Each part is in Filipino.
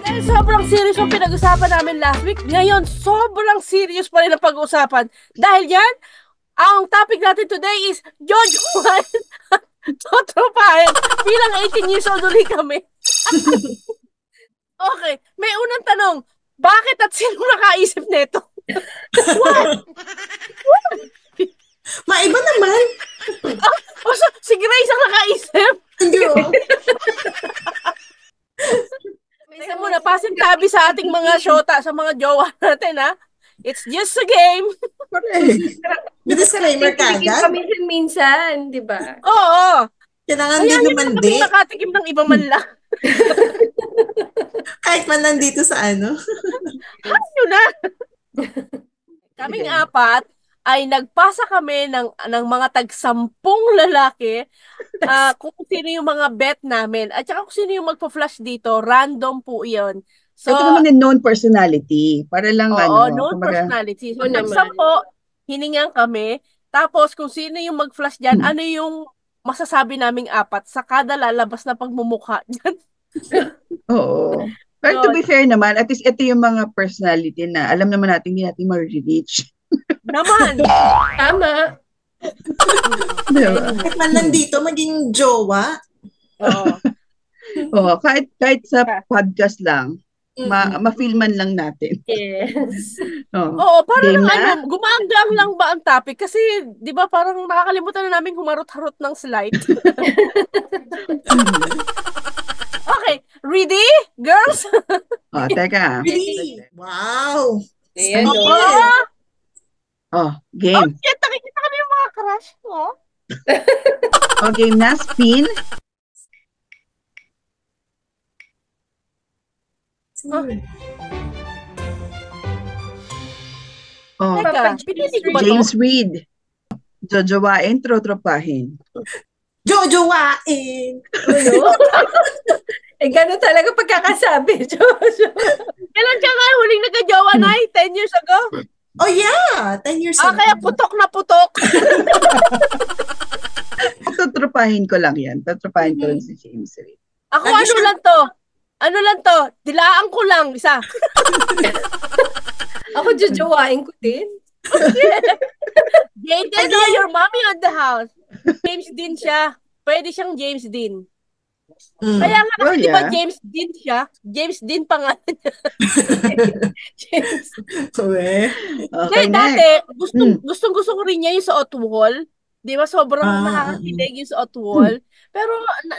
Dahil sobrang serious yung pinag-usapan namin last week, ngayon sobrang serious pa rin ang pag-usapan. Dahil yan, ang topic natin today is Jojo Totropahin. Bilang 18 years old ulit kami. Okay, may unang tanong. Bakit at sino nakaisip nito? What? Maiba naman. Si Grace ang nakaisip? Hindi Teka muna, pasintabi sa ating mga shota, sa mga jowa natin, ha? It's just a game. Correct. May disclaimer ka agad? Minsan, di ba? Oo. Kailangan din naman din. Nakatikim ng iba man lang. Kahit man lang dito sa ano. Ano na? Kaming apat ay nagpasa kami ng mga tag-10 lalaki kung sino yung mga bet namin. At saka kung sino yung magpa-flash dito, random po yun. So, ito naman yung known personality. Para lang known personality. So, tag-10, hiningan kami. Tapos, kung sino yung mag-flash dyan, ano yung masasabi naming apat sa kada lalabas na pagmumukha dyan. Oo. Pero to be fair naman, at least ito yung mga personality na alam naman natin hindi natin ma-reach. Naman. Tama. Diba? Kahit man lang dito, maging jowa. Oo. Oo, kahit sa podcast lang, ma-feel man lang natin. Yes. Oo, parang gumaanggang lang ba ang topic? Kasi, di ba, parang nakakalimutan na namin humarot-harot ng slide. Okay, ready, girls? Teka. Really? Wow. Ayan, Game. Shit, nakikita ka na yung mga crush mo. Game na, spin. Teka, pinili ko ba to? James Reid. Jojowain, trotropahin. Jojowain! Gano'n talaga pagkakasabi, Jojo. Kailan siya nga huling nagka-jowa na 10 years ago? Oh yeah! 10 years ago. Kaya putok na putok. Trotropahin ko lang yan. Trotropahin ko lang si James Reid. Ako ano lang to? Dilaan ko lang, isa. Ako jojowain ko din. Jaden or your mommy on the house. James Dean siya. Pwede siyang James Dean. Kaya nga kasi di ba James Dean siya? James Dean pangalan niya. James. Okay, dati, gusto ko rin niya yung sa Otwall. Di ba sobrang nakakakilig yung sa Otwall. Pero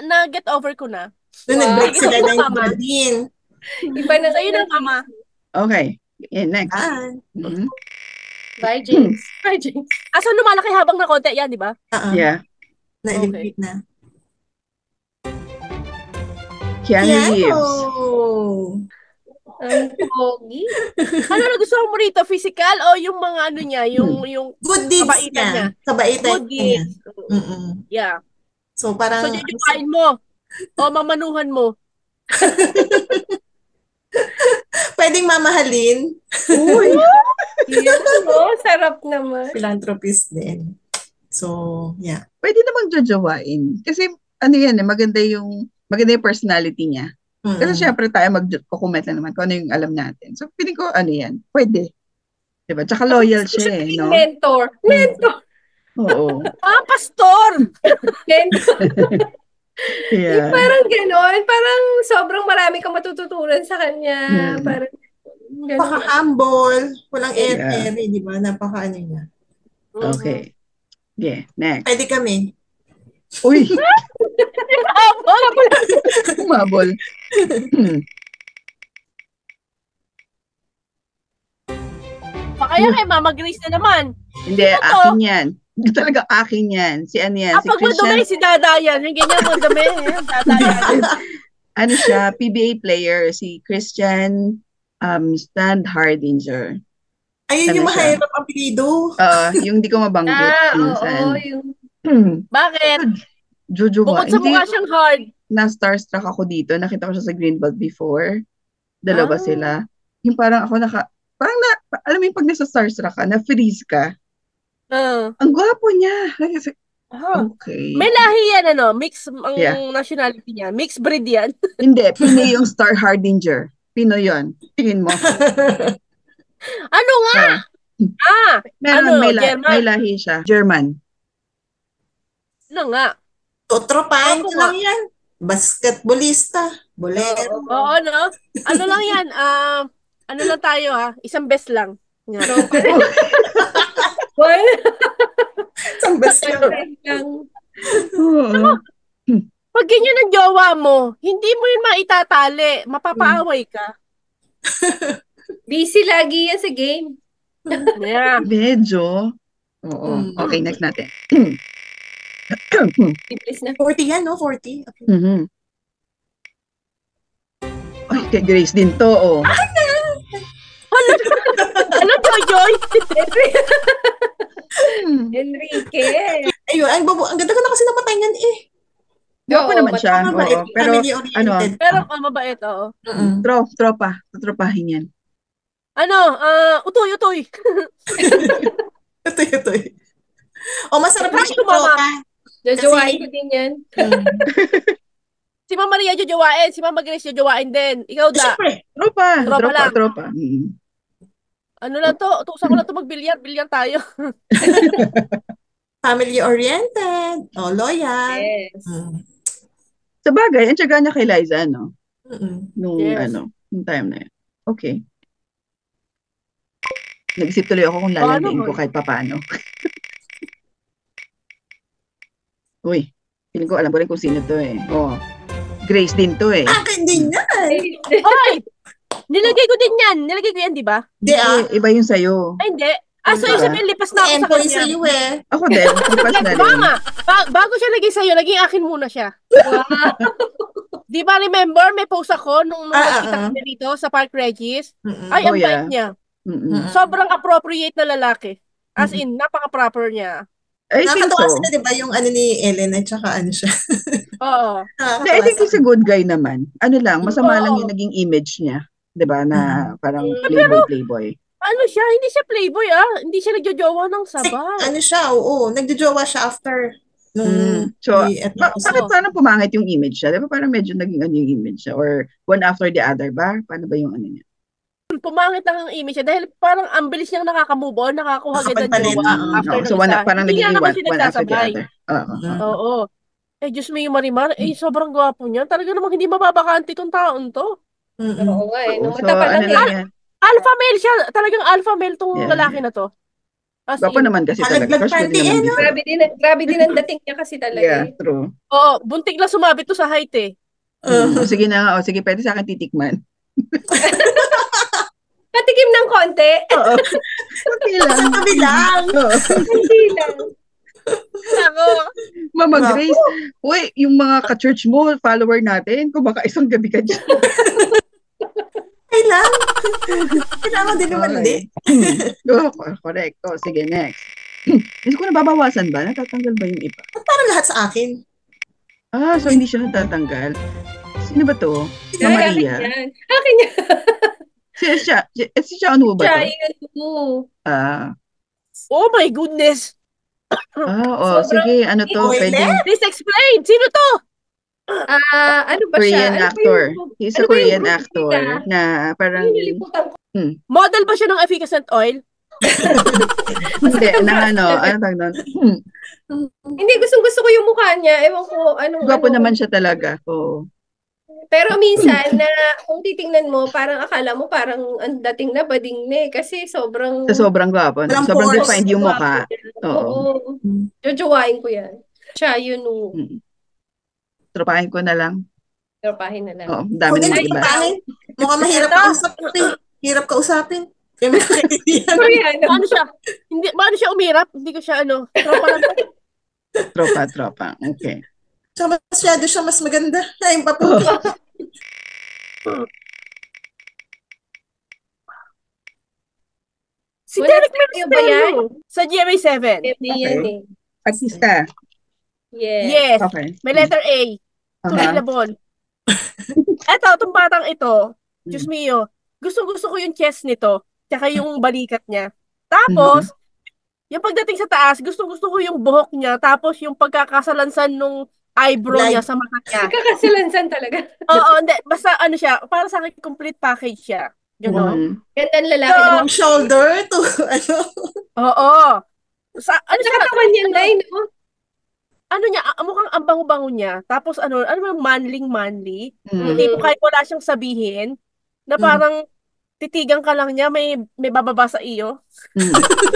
na-get over ko na. Nag-break sila na yung Dean. Iba na sa'yo ng mama. Okay. Next. Bye, James. Bye, James. So lumalaki habang na konti yan, di ba? Yeah. Na-elevate na. Keanu Reeves. Ang pogi. Ano na gusto mo rito? Physical o yung mga ano niya? Yung good deeds niya. Kabaitan niya. Yeah. So parang... So jujukain mo. O mamanuhan mo. Pwedeng mamahalin. Uy! Sarap naman. Philanthropist din. So, yeah. Pwede namang jojowain. Kasi, maganda yung personality niya. Kasi syempre tayo mag-comment lang naman kung ano yung alam natin. So, piling ko, pwede. Diba? Tsaka loyal siya no? Mentor. Oo. Pastor! Mentor. Yeah. Parang gano'n. Parang sobrang marami kang matututunan sa kanya. Parang gano'n. Napaka-humble. Walang ere-ere, di ba? Napaka-ano niya. Okay. Yeah, next. Pwede kami. Uy! Umabol. Kaya kay Mama Grace na naman. Hindi, akin yan. Hindi talaga akin yan. Si ano yan? Si Pag madumi, si Dada yan. Yung ganyan madumi. Dada yan. Ano siya? PBA player. Si Christian Stan Hardinger. Ayun yung mahirap ang apelido. Yung di ko mabanggit. Oo, yung... Bakit? Jojowa. Bukod sa mukha siyang hard. Na-starstruck ako dito. Nakita ko siya sa Greenbelt before. Dalawa sila. Yung parang ako alam mo yung pag nasa starstruck ka, na-freeze ka. Ang gwapo niya. Okay. May lahi yan, mix ang Yeah. nationality niya. Mixed breed yan. Hindi, Pinoy yung Star Hardinger. Pinoy yun. Tingin mo. Ano nga? Meron, German? may lahi siya. German. Ano nga? Tutropahin ko lang yan. Basketballista. Bolero. Oo, no? Ano lang yan? Ano lang tayo, ha? Isang best lang. Nga. Isang best lang. Oo. Pag ganyan ang jowa mo, hindi mo yun maitatali. Mapapaaway ka. Busy lagi yan sa game. Yeah. Medyo. Oo. Okay, next natin. Please na. 40 yan, no? 40. Okay. Mhm. Ay, kay Grace din to, oh. Ano, Joy? Enrique. Ayun, ang ganda ko na kasi napatay niyan eh. Gwapo naman siya. Mabait, Oo, pero family-oriented. Pero mabait, oo. tropa. Tutropahin yan. Utoy. Ito. O, masarap na Crush siya ko, mama. tropa. Jojowain ko din yan. Si Mama Maria jojowain, si Mama Grace jojowain din. Ikaw da. Siyempre. Tropa lang. Tropa. Mm. Ano lang to? Utusan ko lang to magbilyar. Bilyar tayo. Family-oriented. O, loyal. Yes. Sa bagay, ang tiyaga niya kay Liza, no? Nung, Yes. nung time na yun. Okay. Nag-isip tuloy ako kung lalagyan ko kahit papaano. Uy, feeling ko alam ko rin kung sino to eh. Oh, Grace din to eh. Akin din yan. Hoy! Nilagay ko din yan. Nilagay ko yan, di ba? Di Iba yung sa'yo. Ay, hindi. So Diba? sabihin, lipas na ako sa Endpoint kanya. sa'yo eh. Ako din, lipas na rin. Mama, bago siya lagay sa'yo, naging akin muna siya. Wow. Di ba remember, may post ako nung ah. nakita kami dito sa Park Regis? Ay, Oh, ang yeah. bait niya. Mm-mm. Sobrang appropriate na lalaki. As in, napaka-proper niya. I think Nakakatawa so. sila, di ba, yung ano ni Ellen at saka ano siya. Oo. Hindi, I think he's a good guy naman. Ano lang, masama lang Oo. yung naging image niya. 'Di ba na parang Pero- playboy. Ano siya? Hindi siya playboy, Hindi siya nagjojowa ng sabay. Ano siya, oo. Nagjojowa siya after nung So, episode. bakit parang pumangit yung image niya? 'Di ba parang medyo naging ano yung image niya? Or one after the other ba? Paano ba yung ano niya? Pumangit lang ang image niya dahil parang ang bilis niyang nakaka-move on, nakakuha agad ng Nakapagpalit. jowa after So, nung isa. parang Hindi naging nga naman one siya after the nagsasabay. other. Oo. Oo. Diyos mo yung Marimar, sobrang gwapo niya. Talaga namang hindi mababakante itong taon to. Oo nga eh. Nung So, mata pa ano lang lang eh. yan? Alpha male siya. Talagang alpha male tong Yeah. lalaki na to. As Gwapo in. naman kasi Halaglag talaga. Crush ko panty, din naman before. Grabe din ang dating niya kasi talaga Yeah, eh. true. Oo, buntik lang sumabit to sa height eh. Sige na nga. Sige, pwede sa akin titikman. Patikim ng konti. Oo. Okay lang. Sa tabi lang. Oo. Hindi lang. Ako. Mama Bravo. Grace, uy, yung mga ka-church mo, follower natin, kumaka isang gabi ka dyan. Kailangan din naman Okay. hindi. Oh, correct. Oh, sige, next. Hindi ko nababawasan ba? Natatanggal ba yung iba? Parang lahat sa akin. So hindi siya natatanggal. Sino ba to? Si Ay, Maria. akin yan. Akin yan. Si siya ano ba Siya to? yun. Oh my goodness. Sige, ano to? Spoiler? Pwede. Please explain. Sino to? Ano ba siya? Korean Ano ba actor. yung- He's ano a ba yung Korean group actor nila? na parang, Yung niliputan ko. Model ba siya ng efficacent oil? hindi, na ano tawag doon? Hindi, gusto ko yung mukha niya. Ewan ko, Gwapo naman siya talaga. Oo. Pero minsan, na kung titingnan mo, parang akala mo parang ang dating na bading na eh. Kasi sobrang... Sa sobrang gwapo. Walang Sobrang pores. defined yung mukha. Oo. Oo. Jojowain ko yan. Siya, yun o. Tropahin ko na lang. Tropahin na lang. Oo, dami Kung na hindi iba. pangit, mukhang mahirap kausapin. Hirap kausapin. Kaya may kaibigan. Koreano. Paano siya? Paano siya umirap? Hindi ko siya tropa lang. Tropa. Okay. Tsaka masyado siya mas maganda. Ay, papugi. Si Wala Derek sa iyo ba yan? Mercado. Sa GMA7. Hindi yan eh. Artista. Yes. Yes. Okay. May letter A. Tuloy Aha. na bon. Eto, itong batang ito. Diyos mio. Gustong-gusto ko yung chest nito. Tsaka yung balikat niya. Tapos, Yung pagdating sa taas, gusto ko yung buhok niya, tapos yung pagkakasalansan nung eyebrow niya Like, sa mata niya. Kakasilansan talaga. Oo, hindi. Basta ano siya, para sa akin, complete package siya. Gano'n. Gandang lalaki So, naman. from shoulder to, ano, Oo. At Ano siya, nakatawan niya, Nay, no? ano niya, mukhang ang bango-bango niya. Tapos ano bang manly. Yung Mm. tipo kahit wala siyang sabihin, na parang titigan ka lang niya, may bababa sa iyo. Mm.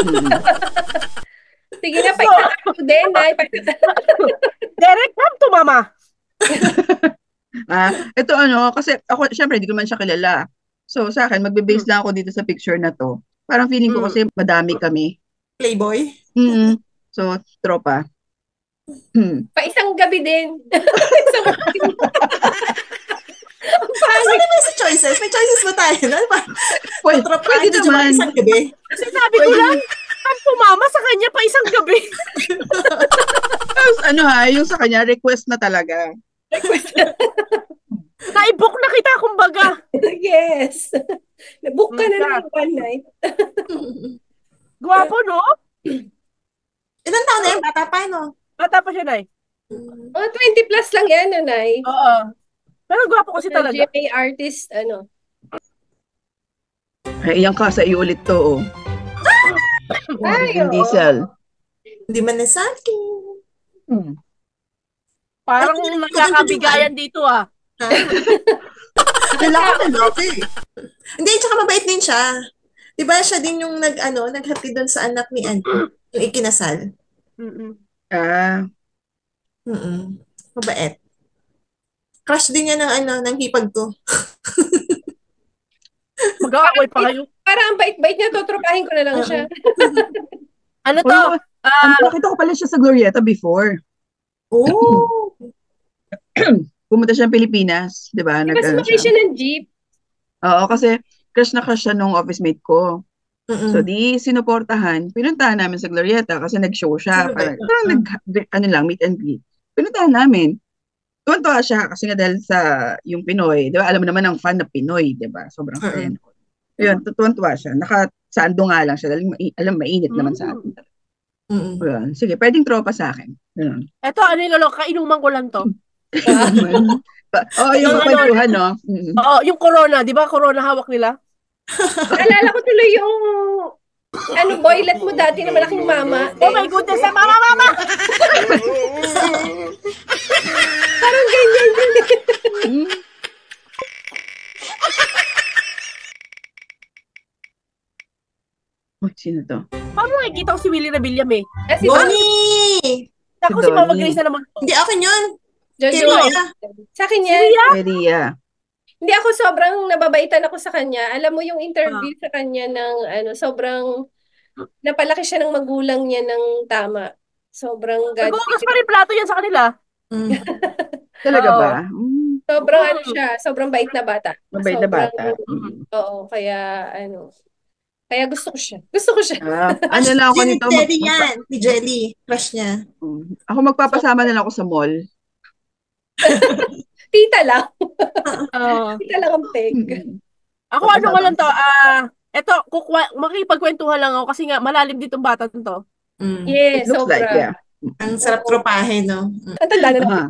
Mm. Sige na, So, paisa ako din, Nay. Derek, come to mama. Ito kasi ako, syempre, hindi ko man siya kilala. So, sa akin, magbe-base lang ako dito sa picture na to. Parang feeling ko kasi madami kami. playboy. So, tropa. Paisang gabi din. Paisang gabi. Ano ba sa choices? May choices ba tayo? Ano ba? Pwede naman. Isang gabi. Sinabi ko lang, come to mama sa kanya pa isang gabi. Tapos, yung sa kanya, request na talaga. Na-book na kita, kumbaga. Yes. Nabook ka na ng one night. Gwapo, no? Ilan taon na yan? Bata pa, no? Bata pa siya, Nay. 20 plus lang yan, Nanay. Oo. Pero gwapo kasi talaga. GMA artist, Ay, iyan ka sa iyo ulit to, Ay, Vin Diesel. Hindi man na sa akin. Parang nagkakabigayan dito, ah. Lalaki na okay. Hindi, tsaka mabait din siya. Diba siya din yung naghatid doon sa anak ni yung ikinasal. Mabait. Crush din niya ng hipag ko. Mag-aaway pa kayo. Parang ang bait-bait niya, tutropahin ko na lang siya. Ano to? Nakita ko pala siya sa Glorieta before. Oh! Pumunta siya ng Pilipinas, di ba? Kasi sumakay siya ng jeep. Oo, kasi crush na crush siya nung office mate ko. Mm-mm. So, di sinuportahan. Pinuntahan namin sa Glorieta kasi nag-show siya. Parang meet and greet. Pinuntahan namin. Tuwan-tuwa siya kasi nga dahil sa yung Pinoy. Di ba? Alam mo naman ang fan na Pinoy, di ba? Sobrang saya. Yun, tuwan-tuwa siya. Nakasando nga lang siya. Dahil alam, mainit naman sa atin. Yun. Sige, pwedeng tropa sa akin. Yun. Eto, kainuman ko lang to. Yung kwentuhan, no? Oo, yung corona. Di ba corona hawak nila? Naalala ko tuloy yung boylet mo dati na malaking mama. Oh my goodness, mama! Parang ganyan din. Sino to? Paano nakikita ko si Willie Rebelliam eh? Si Bonnie! Ako si Mama Grace na naman. Hindi, akin yun. Jojo. Sa akin yan. Maria. Hindi ako sobrang nababaitan ako sa kanya. Alam mo yung interview sa kanya ng sobrang napalaki siya ng magulang niya ng tama. Sobrang Nag-uugas pa rin plato yan sa kanila. Talaga ba? Sobrang siya, sobrang bait na bata. Mabait na bata. Oo, kaya kaya gusto ko siya. Gusto ko siya. Ano lang ako nito? Jelly yan. Si Jelly. Crush niya. Ako magpapasama na lang ako sa mall. Tita lang. Tita lang ang peg. Ako nga lang to, eto, makikipagkwentuhan lang ako kasi nga malalim ditong bata to. Yes, It looks like, yeah. Ang sarap tropahin, no? Ang tanda na naman.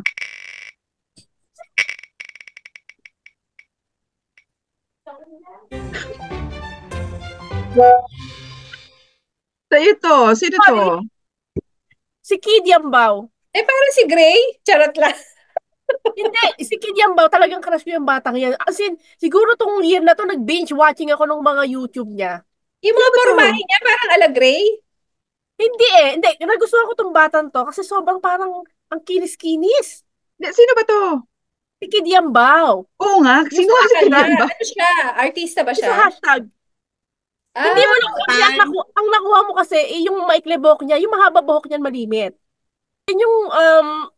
So ito, sino to? Si Kid Yambao. Parang si Gray? Charot lang. Hindi, si Kid Yambao, talagang crush ko yung batang yan. As in, siguro tong year na to, nag-binge watching ako ng mga YouTube niya. Yung mga pormahe niya, parang ala Gray? Hindi Hindi. Nagustuhan ko tong batang to kasi sobrang parang ang kinis-kinis. Sino ba to? Si Kid Yambao. Oo nga, sino si Kid Yambao? Ano siya? Artista ba siya? Sa hashtag. Hindi mo lang kasi ang nakuha mo kasi yung maikli buhok niya, yung mahaba buhok niya malimit. Yun yung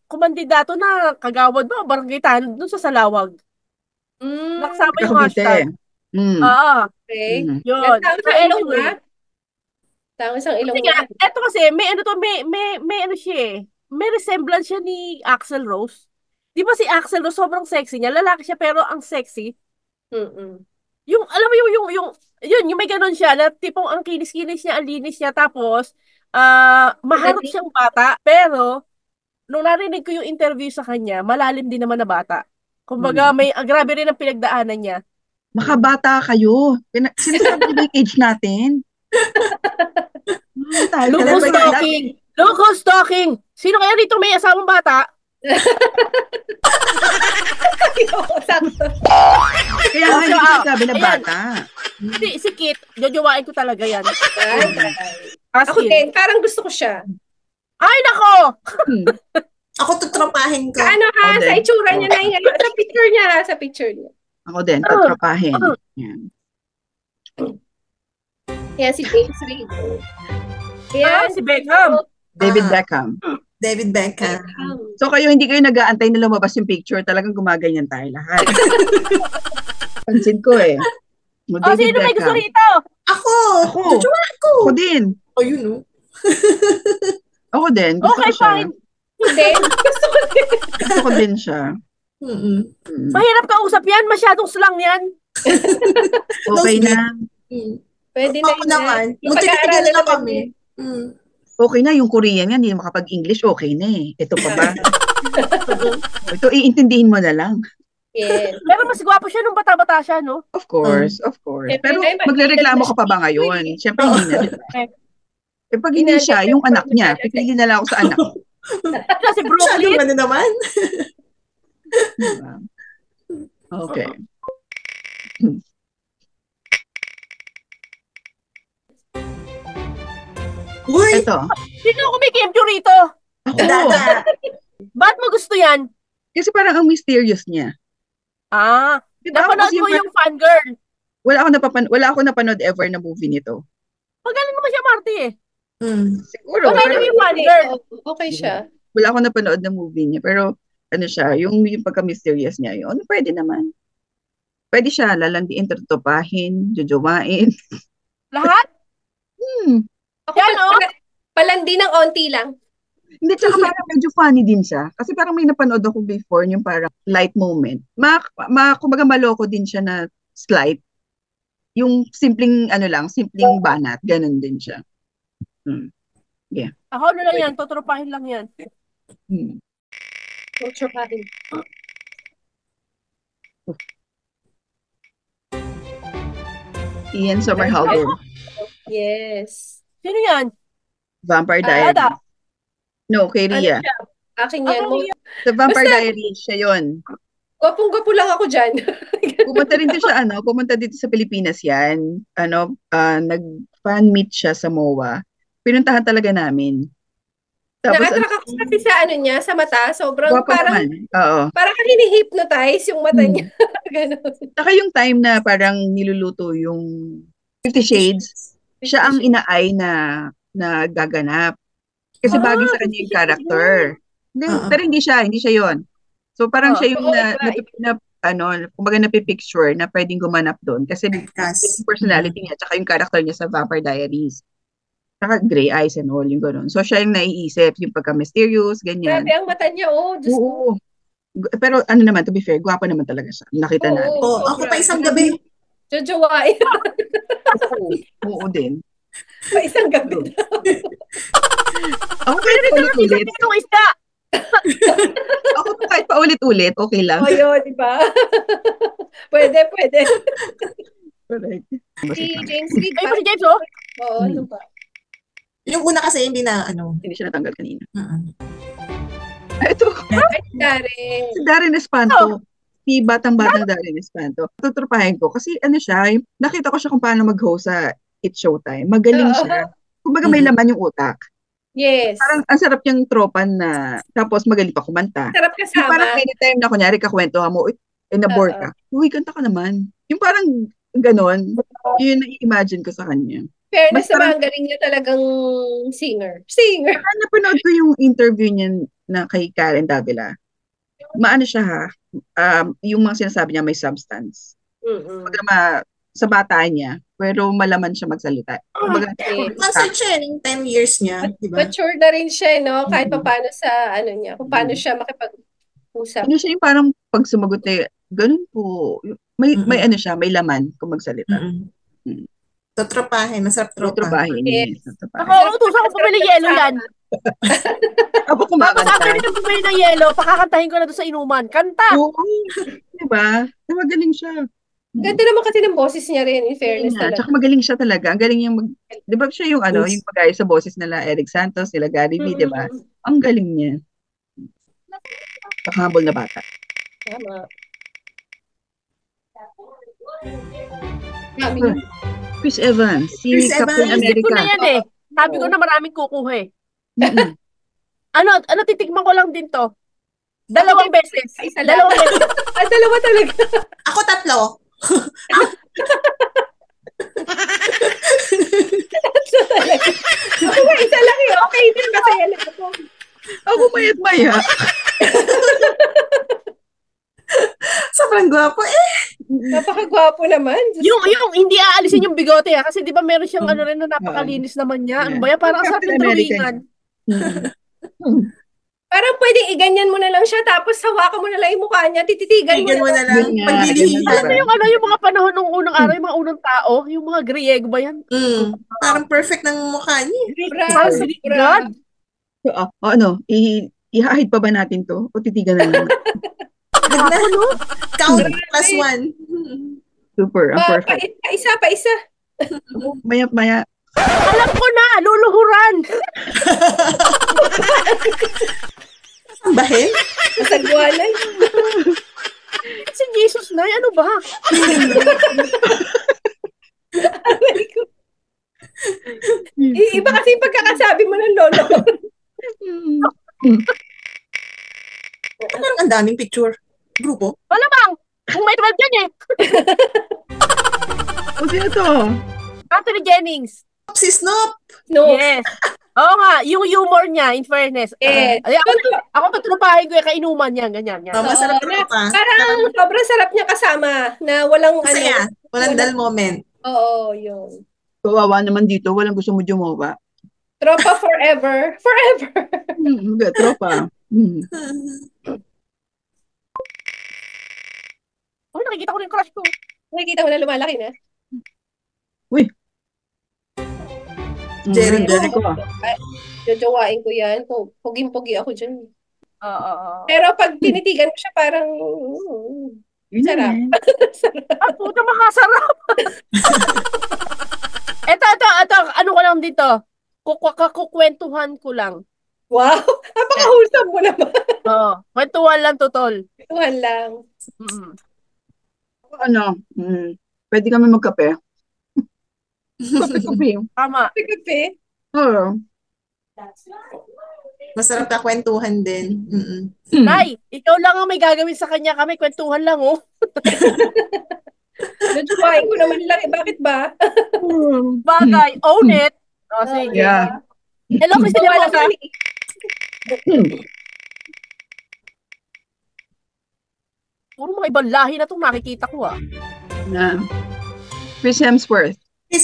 kumandidato na kagawad ba, barangay tanod dun sa Salawag. Nakasama yung hashtag. Okay. Yun. Tawag sa ilong ha? Tawag sa ilong ha? Eto kasi, may ano siya eh. May resemblance siya ni Axl Rose. Di ba si Axl Rose, sobrang sexy niya. Lalaki siya pero ang sexy. Yung, alam mo yung may ganun siya, na tipong ang kinis-kinis niya, ang linis niya, tapos, maharot siyang bata, pero nung narinig ko yung interview sa kanya, malalim din naman na bata. Kumbaga, grabe rin ang pinagdaanan niya. Makabata kayo. Sinasabi niyo ba yung age natin? Local stalking! Sino kaya dito may asawang bata? Kaya nga yung sinasabi na bata. Si Kit, jojowain ko talaga yan. Ako din, parang gusto ko siya. Ay, nako! Ako tutropahin ko. Ano ha? Sa itsura niya na yun. Sa picture niya ha? Sa picture niya. Ako din, tutropahin. Yan. Yan, si James Reid. Si Beckham. David Beckham. David Beckham. So kayo, hindi kayo nag-aantay na lumabas yung picture. Talagang gumaganyan tayo lahat. Pansin ko eh. Sino may gusto rito? Ako! Ako din. Ayun, no? Ako din. Gusto ko siya. Fine. Hindi. Gusto ko din siya. Mahirap kausap yan. Masyadong slang yan. Okay na. Pwede na yun. Naman. Magtitigan na kami. Okay na, yung Korean nga, hindi makapag-English, okay na eh. Ito pa ba? Ito, iintindihin mo na lang. Yes. Pero mas gwapo siya nung bata-bata siya, no? Of course. Pero magrereklamo ka pa ba ngayon? Siyempre, hindi na. Pag hindi siya, yung anak niya, pipili na lang ako sa anak. Kasi Brooklyn. Ano naman? Okay. Uy! Ito. Sino kumikimcho rito? Ako. Ba't mo gusto yan? Kasi parang ang mysterious niya. Diba napanood mo yung Fangirl. Wala ako napanood ever na movie nito. Magaling naman siya, Marty eh. Siguro. Magaling yung Fangirl. Okay siya. Wala ako napanood na movie niya. Pero ano siya, yung pagka-mysterious niya, yun, pwede naman. Pwede siya, lalandiin, tutupahin, jujumain. Lahat? Ako palandi ng onti lang. Hindi, tsaka parang medyo funny din siya. Kasi parang may napanood ako before, yung parang light moment. Kumbaga maloko din siya na slight. Yung simpleng banat. Ganon din siya. Yeah. Ako na lang yan, tuturupahin lang yan. Tuturupahin. Ian Somerhalder. Yes. Sino yan? Vampire Diaries. No, kay Rhea. Akin yan. Sa Vampire Diaries, siya yun. Gwapong-gwapo lang ako dyan. Pumunta dito sa Pilipinas yan. Nag-fan meet siya sa MOA. Pinuntahan talaga namin. Tapos, na-attract ako kasi sa niya, sa mata. Sobrang parang, parang hini-hypnotize yung mata niya. Ganon. Saka yung time na parang niluluto yung 50 Shades, siya ang inaay na gaganap. Kasi bagay sa kanya yung character. Pero hindi siya yon. So parang siya yung kumbaga napipicture na pwedeng gumanap doon kasi yung personality niya tsaka yung character niya sa Vampire Diaries. Tsaka gray eyes and all yung gano'n. So siya yung naiisip, yung pagka-mysterious, ganyan. Grabe ang mata niya, Diyos ko. Pero to be fair, gwapo naman talaga siya. Nakita natin. Ako pa isang gabi. Jojowain. Oo din. Pa isang gabi. Ako kahit paulit-ulit. Ako kahit paulit-ulit, okay lang. Yun, di ba? Pwede. Correct. Si James Reid. Ay, si James, oh? Oo, ano ba? Yung una kasi hindi siya natanggal kanina. Ito. Si Darren Espanto. Si batang-batang Darren Espanto. Tuturupahin ko kasi siya, nakita ko siya kung paano mag-host sa It's Showtime. Magaling siya. Kumbaga may laman yung utak. Yes. Parang ang sarap niyang tropan na tapos magaling pa kumanta. Sarap kasama. Parang anytime na kunyari kakwentuhan mo, nabore ka. Uy, kanta ka naman. Yung parang ganon. Yun na-imagine ko sa kanya. Fairness naman, galing niya talagang singer. Napanood ko yung interview niya na kay Karen Davila. Maano siya ha, yung mga sinasabi niya may substance. Sa bata niya, pero malaman siya magsalita. Kasi siya yung 10 years niya, diba? Mature na rin siya, no? Kahit paano sa niya, kung paano siya makipag-usap. Siya yung parang pag sumagot ganun po. May siya, may laman kung magsalita. Totropahin, masarap tropa. Tropahin. Yes. Tropahin. Ako, utusan ko bumili yelo yan. Ako Tapos kumakanta. after nito bumili ng yelo, pakakantahin ko na doon sa inuman. Kanta! Oo. Diba? Magaling siya. Ganda naman kasi ng boses niya rin, in fairness Yeah, talaga. tsaka magaling siya talaga. Ang galing niyang di ba siya yung yung pagaya sa boses nila Eric Santos, nila Gary V, di ba? Ang galing niya. Humble na bata. Tama. Chris Evans, si Chris Captain Evans. Naisip ko America. na yan eh. Sabi ko na maraming kukuha eh. Mm-mm. Ano, titikman ko lang din to. Dalawang beses. Isa lang. Dalawang beses. Dalawa talaga. Ako 3. Tatlo talaga. Ako nga, isa lang eh. Okay din, masaya lang ako. Ako mayat-maya. Sobrang gwapo eh. Napakagwapo naman. Yung hindi aalisin yung bigote ha. Kasi di ba meron siyang ano rin na napakalinis naman niya. Ano ba yan? Parang sa Captain akin America. drawingan. Parang pwedeng iganyan mo na lang siya, tapos hawakan mo na lang yung mukha niya, tititigan mo Tigan mo na na lang. lang. Yun nga, Paglilihan. Alam mo yung mga panahon ng unang araw, yung mga unang tao, yung mga Griego ba yan? Parang perfect ng mukha niya. Parang God. So, i-hide pa ba natin to? O titigan na lang? Count +1. Super, ang perfect. Pa isa. Maya-maya. Alam ko na, luluhuran. Sambahin? Masagwalay. Si Jesus na, ano ba? Iba kasi yung pagkakasabi mo ng lolo. Parang ang daming picture. Grupo? Wala bang? Kung may 12 yan eh. O sino to? Anthony Jennings. Si Snoop. No. Yes. Oo nga, yung humor niya, in fairness. Eh, Ako tutrupahin ko yung kainuman niya, ganyan. Yan. Masarap na pa. parang sobrang sarap niya kasama na walang Masaya. Walang dull moment. Oo, yun. Kawawa naman dito. Walang gusto mo jumoba. Tropa forever. Forever. Tropa. Oh, nakikita ko na yung crush ko. Nakikita mo na lumalaki na. Uy. Jericho. Jericho. Jojowain ko yan. Puging-pugi ako dyan. Oo. Pero pag tinitigan mo siya, parang Yun na sarap. eh. Ah, puta, makasarap. Ito, ano ko lang dito. Kukwentuhan ko lang. Wow! Napaka-wholesome mo naman. Oo, kwentuhan lang, tutol. Tuhan lang. Pwede kami magkape. Kape. Tama. Kape. Oo. Masarap ka kwentuhan din. Nay, ikaw lang ang may gagawin sa kanya, kami kwentuhan lang, oh. Jojowain ko naman lang. Bakit ba? Bagay, own it. Oh, sige. Yeah. Hello, Christine Wala Mosa. naman eh. Puro mga ibang lahi na itong nakikita ko, ah. Na. Chris Hemsworth. Si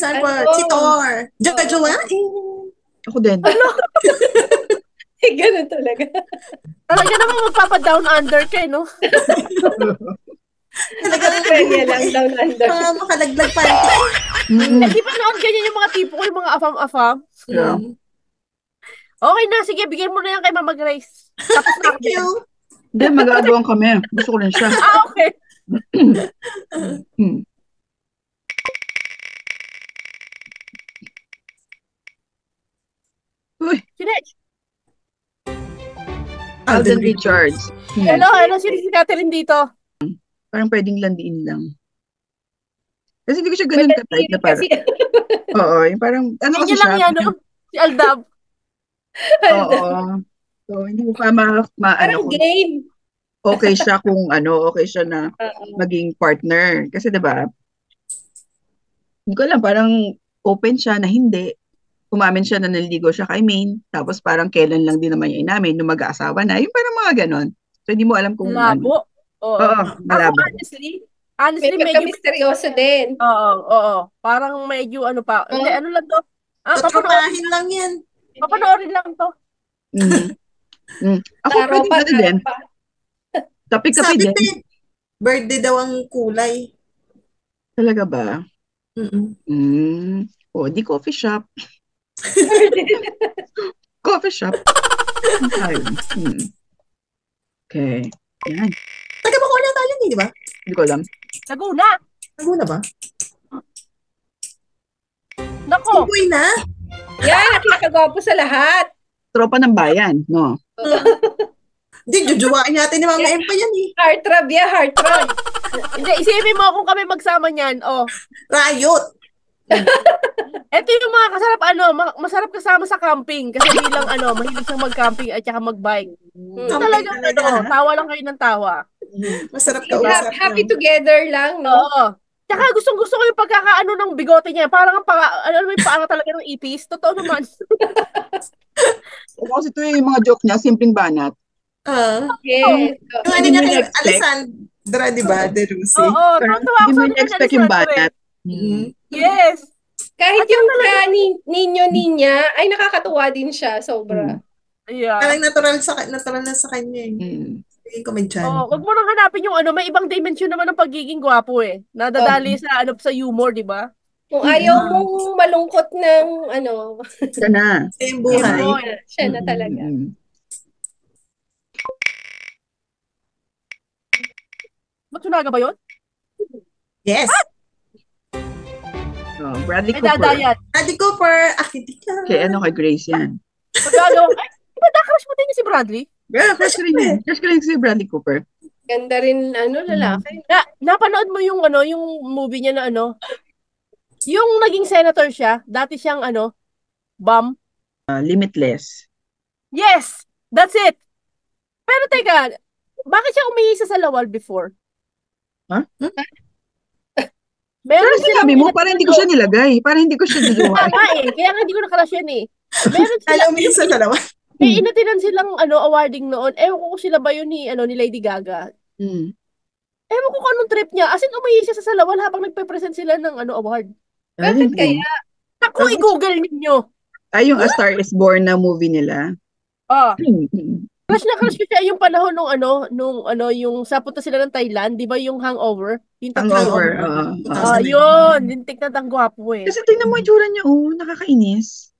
Thor. Jojowain. Ako din. Eh, ganun talaga. Talaga naman magpapa-down under ka, no? Talagang Premya lang, down under. makalaglag party. Di ba noon ganyan yung mga tipo ko, yung mga afam-afam? Yeah. Okay na, sige, bigyan mo na yan kay Mama Grace. Tapos na Thank you. Hindi, mag-aagawan kami. Gusto ko rin siya. Okay. Uy, Sinech. Alden Richards. Hello, si Catherine dito. Parang pwedeng landiin lang. Kasi hindi ko siya ganun ka-type na parang. Oo, yung parang, ano kasi Yan lang siya? yan, no? Si Aldab. Oo. So, hindi ko pa Parang game. okay siya kung okay siya na maging partner. Kasi 'di ba? Hindi ko alam, parang open siya na hindi. Umamin siya na naliligo siya kay Maine, tapos parang kailan lang din naman niya inamin nung mag-aasawa na. Yung parang mga ganon. So, hindi mo alam kung Labo. Oo, malabo. honestly, May medyo, pagka-misteryoso din. oo. Parang medyo ano pa. Hindi, ano lang to? Tutropahin lang yan. Papanoorin lang to. Ako pwede na din. Kape-kape Sabi din. birthday daw ang kulay. Talaga ba? Di coffee shop. Coffee shop. Okay. Yan. Taga Bacoor na tayo, di ba? Hindi ko alam. Laguna ba? Nako. Uy na. Yan, nakikagwapo sa lahat. Tropa ng bayan, no? Hindi, jujuwain natin ni Mama M pa yan eh. Heartthrob. Hindi, isipin mo kung kami magsama niyan. Riot. Ito yung mga masarap kasama sa camping. Kasi bilang mahilig siyang mag-camping at saka mag-bike. Talagang tawa lang kayo ng tawa. Masarap ka usap. Happy together lang, no? Oo. Tsaka gustong-gusto ko yung pagkakaano ng bigote niya. Parang yung paanga talaga ng ipis. Totoo naman. Kasi ito yung mga joke niya, simpleng banat. Yes. Yung ano niya kay Alessandra, di ba? De Rusi. Oo, totoo ako sa expect yung banat. Yes. Kahit yung ninyo-ninya, ay nakakatuwa din siya, sobra. Yeah. Parang natural na sa kanya eh. Hindi ko may wag mo nang hanapin yung may ibang dimension naman ng pagiging gwapo eh. Nadadali sa humor, di ba? Kung ayaw mong malungkot ng siya na. Yung buhay. Siya na talaga. Matsunaga ba yun? Yes. Bradley Cooper. Bradley Cooper. Akitika. Kay Grace yan. Pagkagawa, crush mo din si Bradley? Yeah, crush ko rin yan. Crush ko rin si Bradley Cooper. Ganda rin, lalaki. Napanood mo yung yung movie niya na yung naging senator siya, dati siyang bomb. Limitless. Yes! That's it! Pero teka, bakit siya umihi sa Salawal before? Huh? Meron sinabi mo, parang hindi ko siya nilagay. Parang hindi ko siya dinuha. Kaya nga hindi ko nakalash yan eh. Meron sila. Alam mo yung sa Salawal? May inatinan silang awarding noon. Ewan ko kung sila ba yun ni Lady Gaga. Ewan ko kung anong trip niya. As in, umihi siya sa Salawal habang nagpe-present sila ng award. Bakit kaya? Ako, i-google ninyo. Ay, yung A Star Is Born na movie nila. Crush na crush ko siya yung panahon yung sa punta sila ng Thailand, di ba yung Hangover? Yung Hangover, yun. Lintik na tang gwapo eh. Kasi tingnan mo yung tsura niya, nakakainis.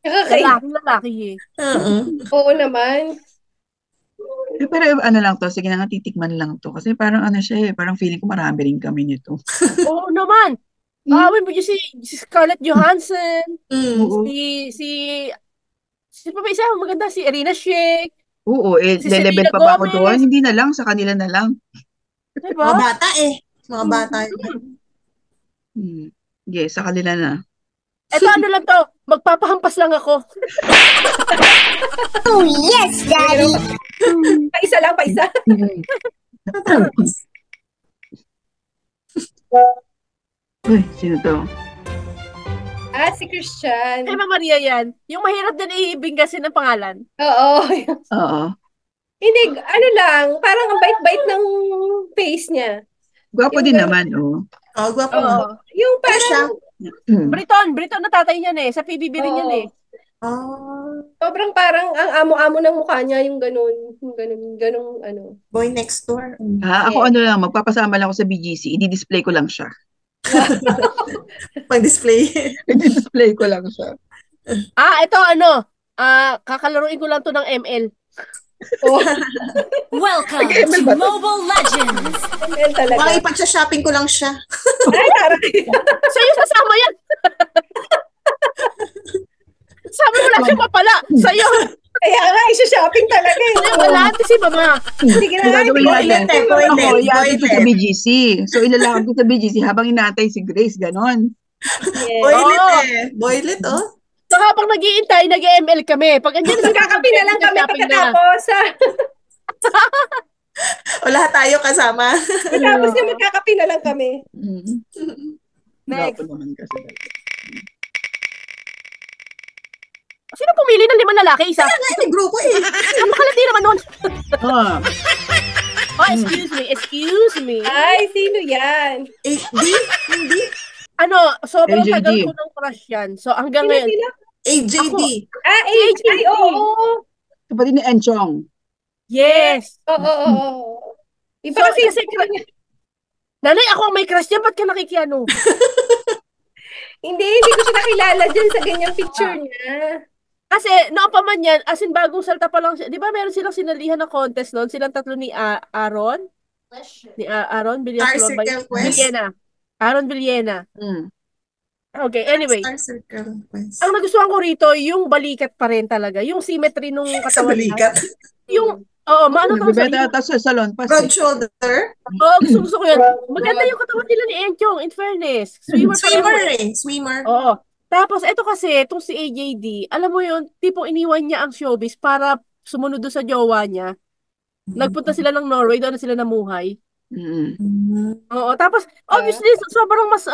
Lalaki eh. Oo naman. Pero lang to, sige na nga titikman lang to. Kasi parang siya eh, parang feeling ko marami rin kami nito. Oo naman. Awin mo si Scarlett Johansson, si pa ba isa maganda, si Irina Shayk. Oo, lelevel pa ba ako doon? Hindi na lang, sa kanila na lang. Diba? Mga bata eh. Mga bata. Okay, sa kanila na. Eto lang to, magpapahampas lang ako. Oh yes, Daddy! Paisa lang. Uy, sino to? Si Christian. Ay, Maria yan. Yung mahirap din ibinggasin ng pangalan. Oo. Hindi, lang, parang ang bait-bait ng face niya. Gwapo din naman, Gwapo. Yung parang, Briton na tatay niyan eh. Sa PBB rin yan eh. Sobrang parang ang amo-amo ng mukha niya, yung ganun. Boy next door. Ako lang, magpapasama lang ako sa BGC. I-display ko lang siya. Pag-display. I-display ko lang siya. Ito kakalaruin ko lang to ng ML. Welcome to Mobile Legends. ML talaga. Baka ipag-shopping ko lang siya. Ay, taray. Sa'yo sasama yan. Sabi mo lang siya mapala. Sa'yo. Kaya nga, isa-shopping talaga eh. Wala si mama. Sige na, Ilalakad ko sa BGC. So, ilalakad ko sa BGC habang inaantay si Grace. Ganon. Boylet. So, habang nag-iintay, nag-ML kami. Pag andyan, magkakapi na lang kami pagkatapos. O lahat tayo kasama. Tapos yung magkakapi na lang kami. Next. Sino pumili ng 5 lalaki? Isa? Kaya grupo eh. Napakalandi naman nun. Excuse me. Ay, sino yan? Hindi. Sobrang AJD. tagal ko ng crush yan. So, hanggang Sino ngayon. sila? AJD. AJD. Ay, oo. Kapatid ni Enchong. Yes. Oo. Iba kasi Nanay, ako ang may crush niya, ba't ka nakikiano? Hindi ko siya nakilala dyan sa ganyang picture niya. Kasi, noon pa man yan, as in bagong salta pa lang siya. Di ba meron silang sinalihan na contest noon? Silang tatlo ni Aaron? Ni Aaron Star Circle Quest? Villena. Aaron Villena. Okay, anyway. Star Circle Quest. Ang nagustuhan ko rito, yung balikat pa rin talaga. Yung symmetry nung Sa katawan balikat. Yung, maano to sa Nagbibenta sa salon pa. Broad shoulder. gusto ko yan. Maganda yung katawan nila ni Enchong, in fairness. Swimmer. Oo. Tapos, ito kasi, itong si AJD, alam mo yun, tipong iniwan niya ang showbiz para sumunod doon sa jowa niya. Nagpunta sila ng Norway, doon na sila namuhay. Oo, tapos obviously sobrang mas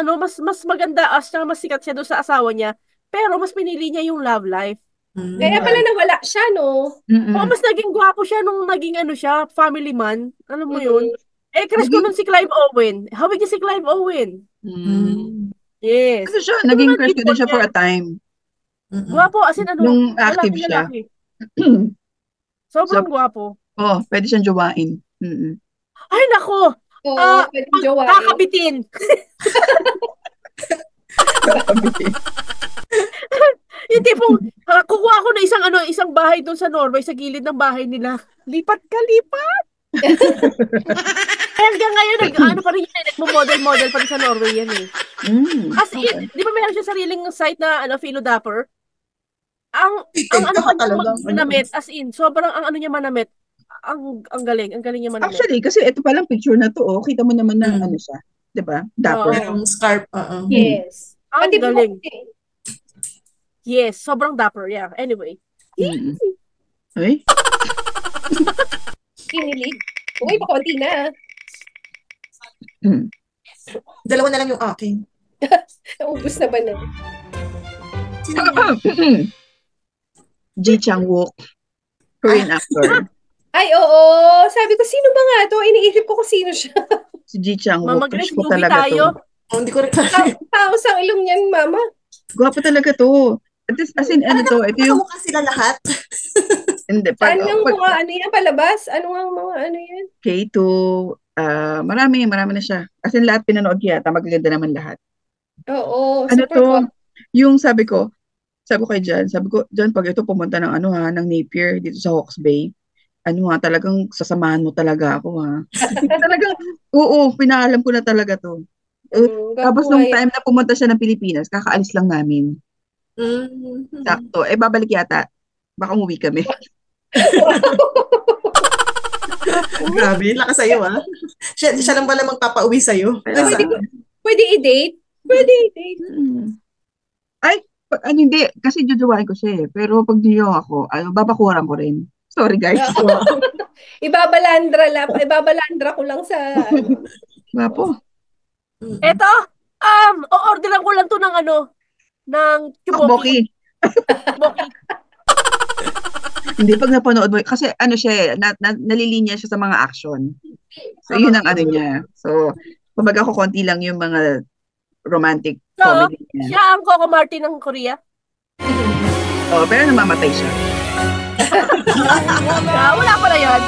maganda mas sikat siya doon sa asawa niya, pero mas pinili niya yung love life. Kaya pala nawala siya, no? Oo, mas naging gwapo siya nung naging siya, family man. Alam mo yun? Crush ko nun si Clive Owen. Hawig niya si Clive Owen. Yes. Kasi siya, naging crush ko din siya for a time. Gwapo, as in nung active siya. Sobrang gwapo. Pwede siyang jowain. Ay, nako! Pwede jowain. Kakabitin. Yung tipong, kukuha ako na isang bahay doon sa Norway, sa gilid ng bahay nila. Lipat ka, lipat! Hanggang ngayon, pa rin yun, nagmo-model pa rin sa Norway yan eh. As in, di ba meron siya sariling site na, Philo Dapper? Ang manamit, as in, sobrang niya manamit. Ang galing niya manamit. Actually, kasi ito palang picture na to, kita mo naman na siya. Di ba? Dapper. Merong scarf. Yes. Ang galing. Yes, sobrang dapper. Yeah, anyway. Ay? Kinilig. Uy, pakunti na. Dalawa na lang yung akin. Naubos na ba na? Ji Chang-wook. Korean actor. Ay, oo. Sabi ko, sino ba nga to? Iniisip ko kung sino siya. Si Ji Chang-wook. Mama Grace, movie tayo. Hindi ko rin Taos ang ilong niyan, mama. Gwapo talaga to. As in, ito yung... Nakamukha sila lahat. Hindi. Anong mga yan? Palabas? Anong mga yan? K2. Marami na siya. As in, lahat pinanood yata. Magaganda naman lahat. Oo. Yung sabi ko kay John, pag ito pumunta ng ng Napier dito sa Hawke's Bay, talagang sasamahan mo talaga ako talagang, pinaalam ko na talaga to. Tapos nung time na pumunta siya ng Pilipinas, kakaalis lang namin. Sakto. Babalik yata. Baka umuwi kami. Grabe, lakas sa'yo siya lang pala magpapauwi sa'yo. Pwede i-date? Ay, hindi. Kasi jujuwain ko siya eh. Pero pag diyo ako, babakuran ko rin. Sorry guys. Ibabalandra ko lang sa Bapo. Eto, o-orderan ko lang to ng Tteokbokki. Hindi, pag napanood mo, kasi siya, nalilinya siya sa mga action. So, yun ang niya. So, kumbaga ko konti lang yung mga romantic comedy niya. Siya ang Coco Martin ng Korea? Pero namamatay siya. Wala pa na yan.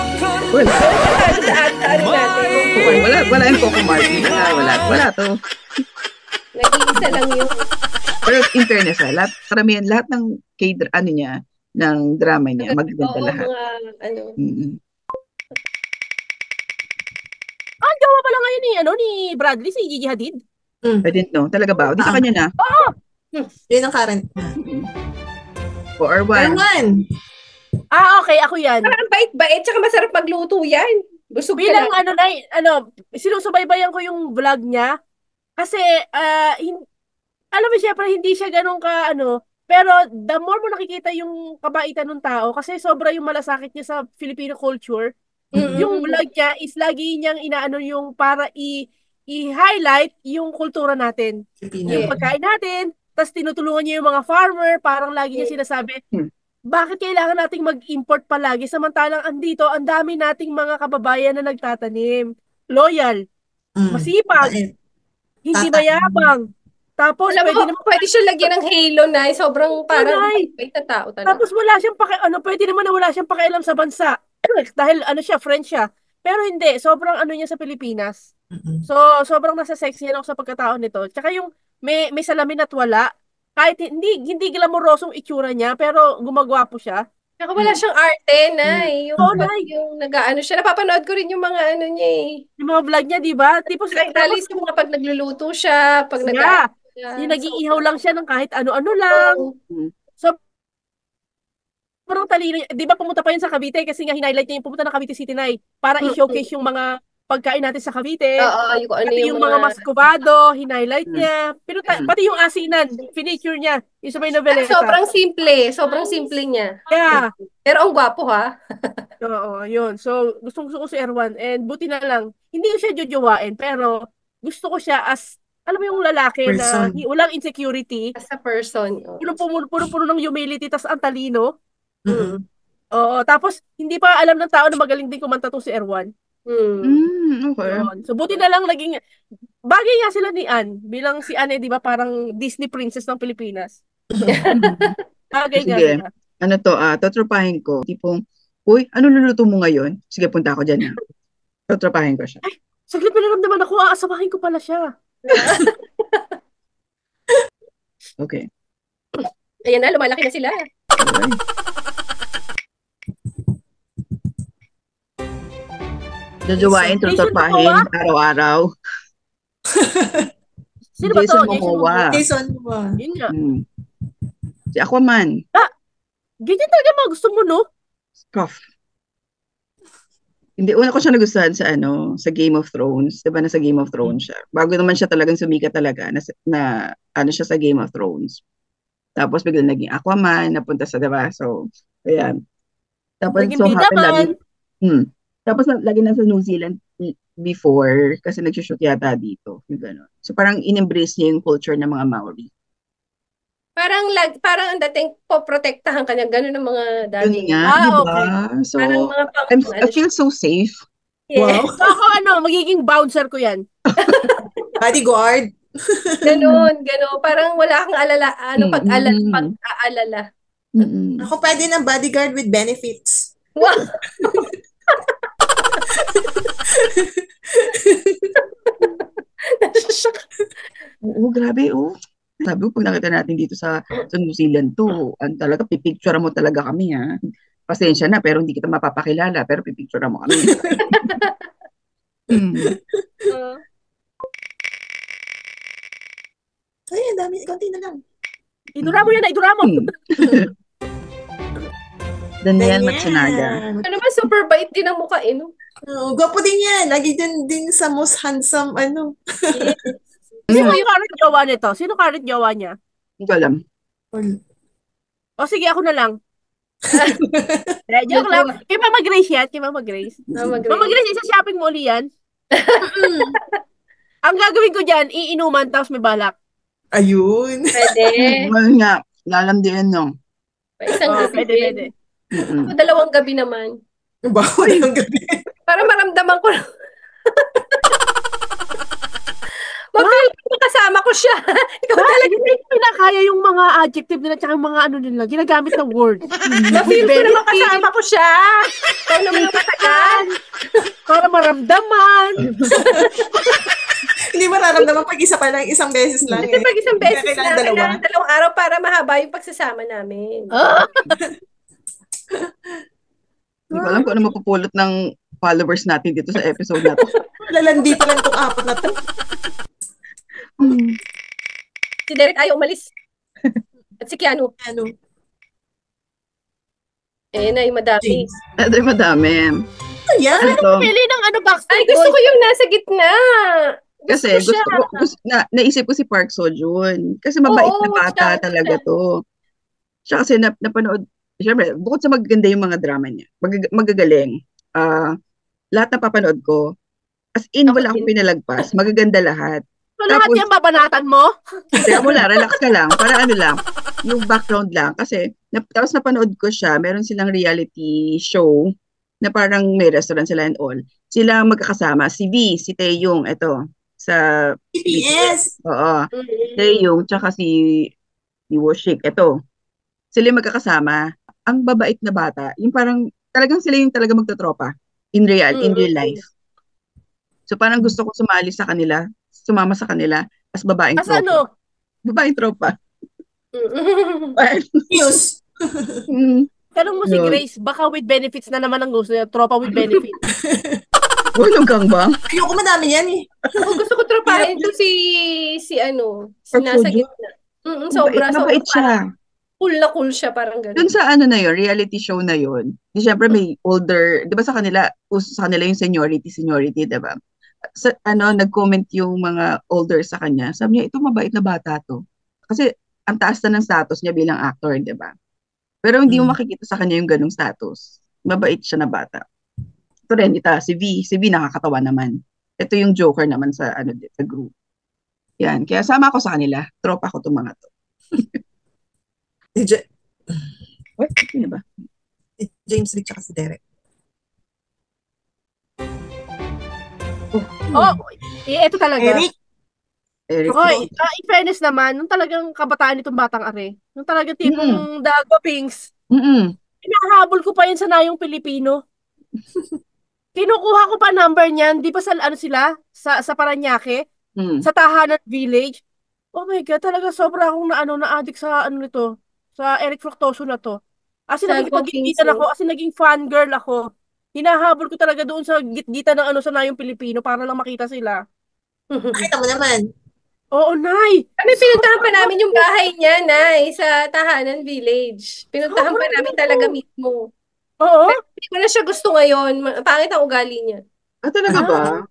Wala yung Coco Martin. Wala to. Nag-iisa lang yun. Pero in fairness, karamihan, lahat ng niya, ng drama niya, magaganda lahat. Jowa pala ngayon ni Bradley, si Gigi Hadid. I didn't know. Talaga ba? Di sa kanya na? Yun ang current. Or one. Okay, ako yan. Parang bait-bait, tsaka masarap magluto yan. Busog ka bilang lang. sinusubaybayan ko yung vlog niya. Kasi, alam mo, syempre, hindi siya ganun pero the more mo nakikita yung kabaitan ng tao, kasi sobra yung malasakit niya sa Filipino culture, yung vlog niya is lagi niyang yung para i-highlight yung kultura natin. Yung pagkain natin, tapos tinutulungan niya yung mga farmer, parang lagi niya sinasabi, bakit kailangan nating mag-import palagi samantalang andito, ang dami nating mga kababayan na nagtatanim. Loyal, masipag, hindi mayabang. Tapos, pwede siya lagyan ng halo na sobrang parang bait na tao talaga. Tapos wala siyang pwede naman na wala siyang pakialam sa bansa. Dahil siya, French siya. Pero hindi, sobrang niya sa Pilipinas. So, sobrang nasa sexy ako sa pagkatao nito. Tsaka yung may salamin at wala. Kahit hindi glamorosong itsura niya, pero gumagwapo siya. Saka wala siyang arte, Nay. Yung, Oo, Nay. yung nag-ano siya. Napapanood ko rin yung mga ano niya eh. Yung mga vlog niya, di ba? Tipos, Lalo sa mga pag nagluluto siya, pag yeah. siya. Yung nag-iihaw lang siya ng kahit ano-ano lang. So, parang talino niya. Di ba pumunta pa yun sa Cavite kasi nga hinighlight niya yung pumunta ng Cavite City, Nay, para i-showcase yung mga pagkain natin sa Cavite. Oo, yung ano Pati yung mga mascovado, hinighlight niya. Pero pati yung asinan, feature niya. Yung sa may noveleta. Sobrang simple niya. Yeah. Pero ang gwapo ha. Oo, yun. So, gusto ko si Erwan. And buti na lang, hindi ko siya jojowain, pero gusto ko siya as, alam mo yung lalaki Person. na walang insecurity. As a person. Puno-puno ng humility, tas ang talino. Oo, tapos hindi pa alam ng tao na magaling din kumanta to si Erwan. Okay. Yun. So, buti na lang naging, bagay nga sila ni Ann. Bilang si Ann, di ba, parang Disney princess ng Pilipinas. Bagay nga Sige. sila. Ano to, tatropahin ko. Tipong, uy, ano luluto mo ngayon? Sige, punta ako dyan. Tatropahin ko siya. Saglit may naramdaman ako, aasabahin ko pala siya. Okay. Ayan na, lumalaki na sila. Okay. Jajawain, tatropahin, araw-araw. Sino ba to? Jason Momoa. Jason Momoa. Yun nga. Si Aquaman. Ganyan talaga mga gusto mo, no? Cough. Hindi, una ko siya nagustuhan sa sa Game of Thrones. Diba nasa Game of Thrones siya. Bago naman siya talagang sumikat talaga na ano siya sa Game of Thrones. Tapos biglang naging Aquaman, napunta sa, diba? So, ayan. Tapos Naging so bida happen lagi. man. Tapos lagi nasa New Zealand before kasi nagsushoot yata dito. Yung gano'n. So parang in-embrace niya yung culture ng mga Maori. Parang ang dating poprotektahan ka niya, gano'n ang mga daddy. Yun nga, Ah, diba? okay. So, Parang mga I feel so safe. Yeah. Wow. So ako magiging bouncer ko yan. Bodyguard. Ganon. Parang wala kang alala, pag-aalala. Ako pwede ng bodyguard with benefits. Wow. Oo, grabe, Sabi ko, pag nakita natin dito sa New Zealand to, talaga, pipicture mo talaga kami, ha? Pasensya na, pero hindi kita mapapakilala, pero pipicture mo kami. Ay, ang dami. Konti na lang. Idura mo yan, idura mo. Daniel Matsunaga. Ano ba, super bait din ang mukha, no? Gwapo din yan. Lagi din sa most handsome, Sino yung current jowa nito? Sino current jowa niya? Hindi ko alam. O sige, ako na lang. Joke lang. Kay Mama Grace yan. Kay Mama Grace. Mama Grace, isa shopping mo uli yan. Ang gagawin ko dyan, iinuman, tapos may balak. Ayun. Pwede. Well nga, lalamdian, no? Isang gabi. Pwede. O, 2 gabi naman. Bawal ang gabi. Para maramdaman ko. Mapil ko kasama ko siya. Ikaw talaga. Hindi ko pinakaya yung mga adjective nila tsaka yung mga ano nila. Ginagamit ng word. Mapil ko naman kasama ko siya. Kaya naman matagal. Para maramdaman. Hindi mararamdaman pag isa pa lang, isang beses lang. Kasi pag isang beses Kailangan lang, kailangan 2 araw para mahaba yung pagsasama namin. Hindi ko alam kung ano mapupulot ng followers natin dito sa episode na to. Lalandi pa lang itong 4 na to. Si Derek ayaw umalis. At si Keanu. Nay, madami. Ay, madami. Yan. Pili ng backstage. Ay, gusto ko yung nasa gitna. Kasi naisip ko si Park Seo-joon. Kasi mabait na bata talaga to. Siya kasi napanood, syempre, bukod sa magaganda yung mga drama niya, magagaling. Lahat na papanood ko, as in, wala akong pinalagpas. Magaganda lahat. So, lahat yan babanatan mo? Kaya mula, relax ka lang. Para ano lang, yung background lang. Kasi, tapos napanood ko siya, meron silang reality show na parang may restaurant sila and all. Sila magkakasama. Si V, si Taeyong, ito, sa BTS. Oo. Taeyong, tsaka si Woshik, ito. Sila yung magkakasama. Ang babait na bata. Yung parang, talagang sila yung talaga magtotropa in real life. So parang gusto ko sumama sa kanila as babaeng As ano? tropa. Babaeng tropa. News. Tanong mo si Yun. Grace, baka with benefits na naman ang gusto niya. Tropa with benefits. Uy, hanggang ba? Ayoko madami yan eh. Gusto ko tropahin to si nasa Porksujo? gitna. Sobra, Mabait siya. Cool siya, parang Dun gano'n. sa ano na yun, reality show na yun, di syempre may older, di ba uso sa kanila yung seniority, di ba? Nag-comment yung mga older sa kanya, sabi niya, ito mabait na bata to. Kasi ang taas na ng status niya bilang actor, di ba? Pero hindi mo makikita sa kanya yung ganung status. Mabait siya na bata. Ito rin, si V nakakatawa naman. Ito yung joker naman sa group. Yan, kaya sama ako sa kanila. Tropa ko itong mga to. What? Sino ba? James Lee tsaka si Derek. Ito talaga. Eric. Hoy, in fairness naman, nung talagang kabataan nitong batang are, nung talagang tipong Dago Pinks, hinahabol ko pa yun sa Nayong Pilipino. Kinukuha ko pa number niyan, di pa sa Paranaque, sa Tahanan Village. Oh my God, talaga sobra akong na-addict sa nito, sa Eric Fructuoso na to. As in, naging fangirl ako. Hinahabol ko talaga doon sa gitgita ng sa Nayong Pilipino para lang makita sila. Nakita mo naman. Oo, Nay! Kami pinuntahan pa namin yung bahay niya, Nay, sa Tahanan Village. Pinuntahan pa namin talaga mismo. Oo? Pero hindi ko na siya gusto ngayon. Pangit ang ugali niya. Talaga ba?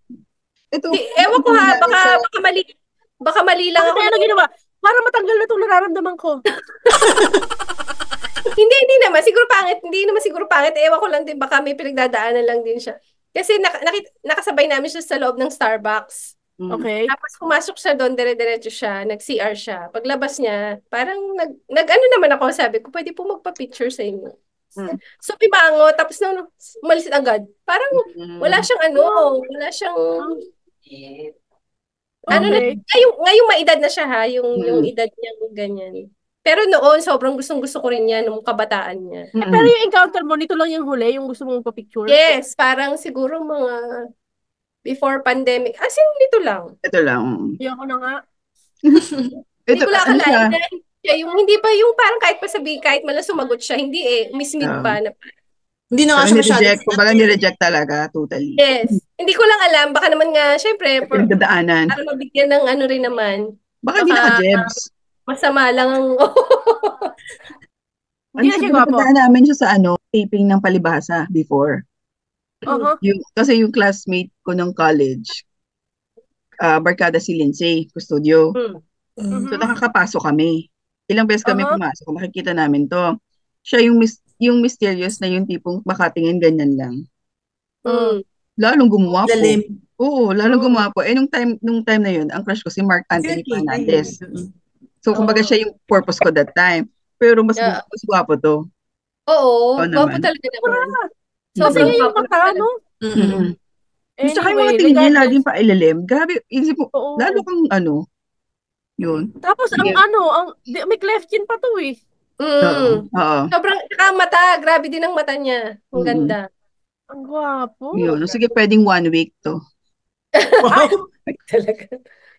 Ito. Ewan ko ha, baka mali lang ako. Kaya na ginawa, para matanggal na itong nararamdaman ko. Hindi naman. Hindi naman siguro pangit. Ewan ko lang din, baka may pinagdadaanan lang din siya. Kasi nakasabay namin siya sa loob ng Starbucks. Okay. Tapos pumasok siya doon, dire-diretso siya, nag-CR siya. Paglabas niya, parang nag-ano naman ako, sabi ko, pwede po magpa-picture sa inyo. So, pimango, tapos nung umalis agad, parang wala siyang ngayong maedad na siya ha, yung edad niya ganyan. Pero noon, sobrang gustong-gusto ko rin niya nung kabataan niya. Pero yung encounter mo, nito lang yung huli, yung gusto mong pa-picture? Yes, parang siguro mga before pandemic. As in, nito lang. Ito lang. Ayoko na nga. Hindi ko lang akalain na hindi pa yung parang kahit pa sabihin, kahit man lang sumagot siya, hindi mismid pa na hindi na nga siya masyado. Kumbaga ni-reject talaga, totally. Yes. Hindi ko lang alam, baka naman nga, syempre, pinagdadaanan. Para mabigyan ng rin naman. Baka hindi naka-jebs. Masama lang ang... Hindi na siya gwapo. Namin siya sa taping ng Palibhasa before. Kasi yung classmate ko ng college, barkada si Lindsay, custodio. So nakakapasok kami. Ilang beses kami pumasok, makikita namin to. Siya yung mysterious na yung tipong makatingin ganyan lang. Lalong gumawa po. Oo, lalong gumawa po. Nung time na yun, ang crush ko si Mark Anthony Fernandez. So kumbaga siya yung purpose ko that time. Pero mas gwapo to. Oo, gwapo talaga naman. Kasi yung mata, no? Tsaka yung mga tingin niya, laging pa-ilalim. Grabe, isip mo, lalo kang yun. Tapos may cleft chin pa to eh. Sobrang mata, grabe din ang mata niya. Ang ganda. Ang gwapo. Yun, sige, pwedeng 1 week to. Wow! Talaga.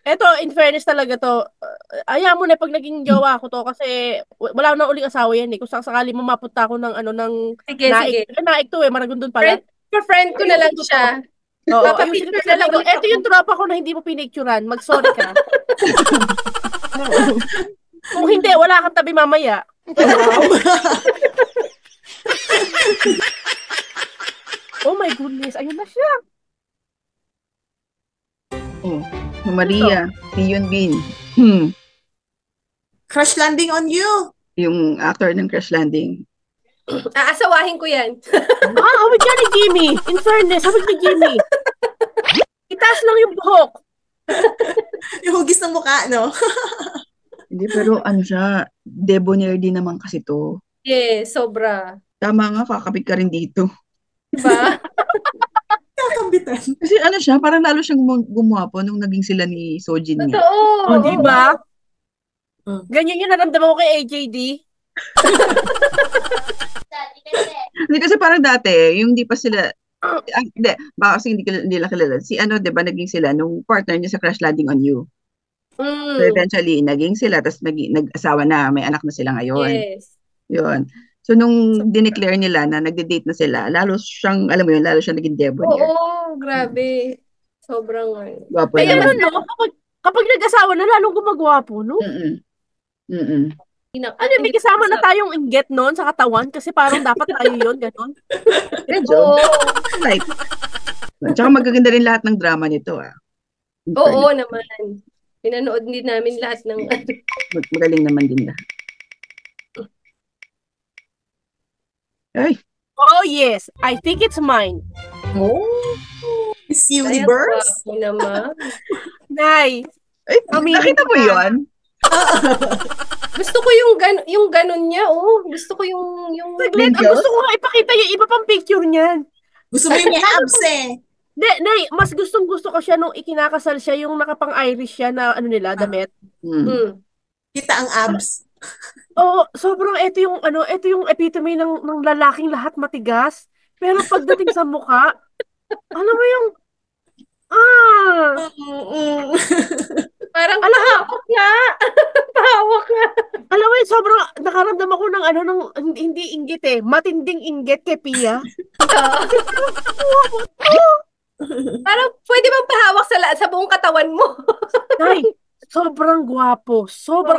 Eto, in fairness talaga to, ayaw mo na pag naging jowa ko to kasi wala na uling asawa yan eh. Kung sakali mapunta ako ng sige. Naik to eh, Maragondon pala. Friend ko na lang siya. Oo, picture na lang. Ito yung tropa ko na hindi mo pinicturean. Mag-sorry ka. Kung hindi, wala kang tabi mamaya. Oh my goodness, ayun na siya. Maria, si Yun Bin. Crash Landing on You. Yung actor ng Crash Landing. Aasawahin ko yan. Hawig yan ni Jimmy. In fairness, hawig ni Jimmy. Itaas lang yung buhok. Yung hugis ng mukha, no? Hindi, pero siya, debonair din naman kasi to. Yes, sobra. Tama nga, kakapit ka rin dito. Diba? Kakambitan. Kasi siya, parang lalo siyang gumwapo nung naging sila ni Sojin niya. Totoo. Diba? Ganyan yung naramdaman ko kay AJD. Hindi kasi parang dati, yung di pa sila Hindi, baka kasi hindi nila kilala. Si ano, di ba, naging sila nung partner niya sa Crash Landing on You. So eventually, naging sila, tapos nag-asawa na, may anak na sila ngayon. Yes. Yun. So nung dineclare nila na nagde-date na sila, lalo siyang, alam mo yun, lalo siyang naging debonair. Oo, grabe. Sobrang Gwapo Kaya naman. no, kapag nag-asawa na, lalong gumagwapo, no? Ano, may kasama na tayong inggit noon sa katawan kasi parang dapat tayo yun, gano'n. Medyo. Like, tsaka magaganda rin lahat ng drama nito, ah. Oo naman. Pinanood din namin lahat ng Magaling naman din lahat. Ay. Oh, yes. I think it's mine. Oh, Miss Universe? Ay, naman. Nice. Ay, nakita mo yun? Gusto ko yung ganun niya, oh. Gusto ko yung Saglit, ang gusto ko nga ipakita yung iba pang picture niyan. Gusto mo yung may abs eh. Nay, mas gusto ko siya nung ikinakasal siya, yung nakapang-Irish siya na ano nila, damit. Kita ang abs. Oo, sobrang ito yung epitome ng lalaking lahat matigas. Pero pagdating sa mukha, alam mo yung parang pahawak nga. Pahawak nga. Alam mo yun, sobrang nakaramdam ako ng hindi inggit eh. Matinding inggit kay Pia. Parang pwede bang pahawak sa buong katawan mo? Ay, sobrang gwapo.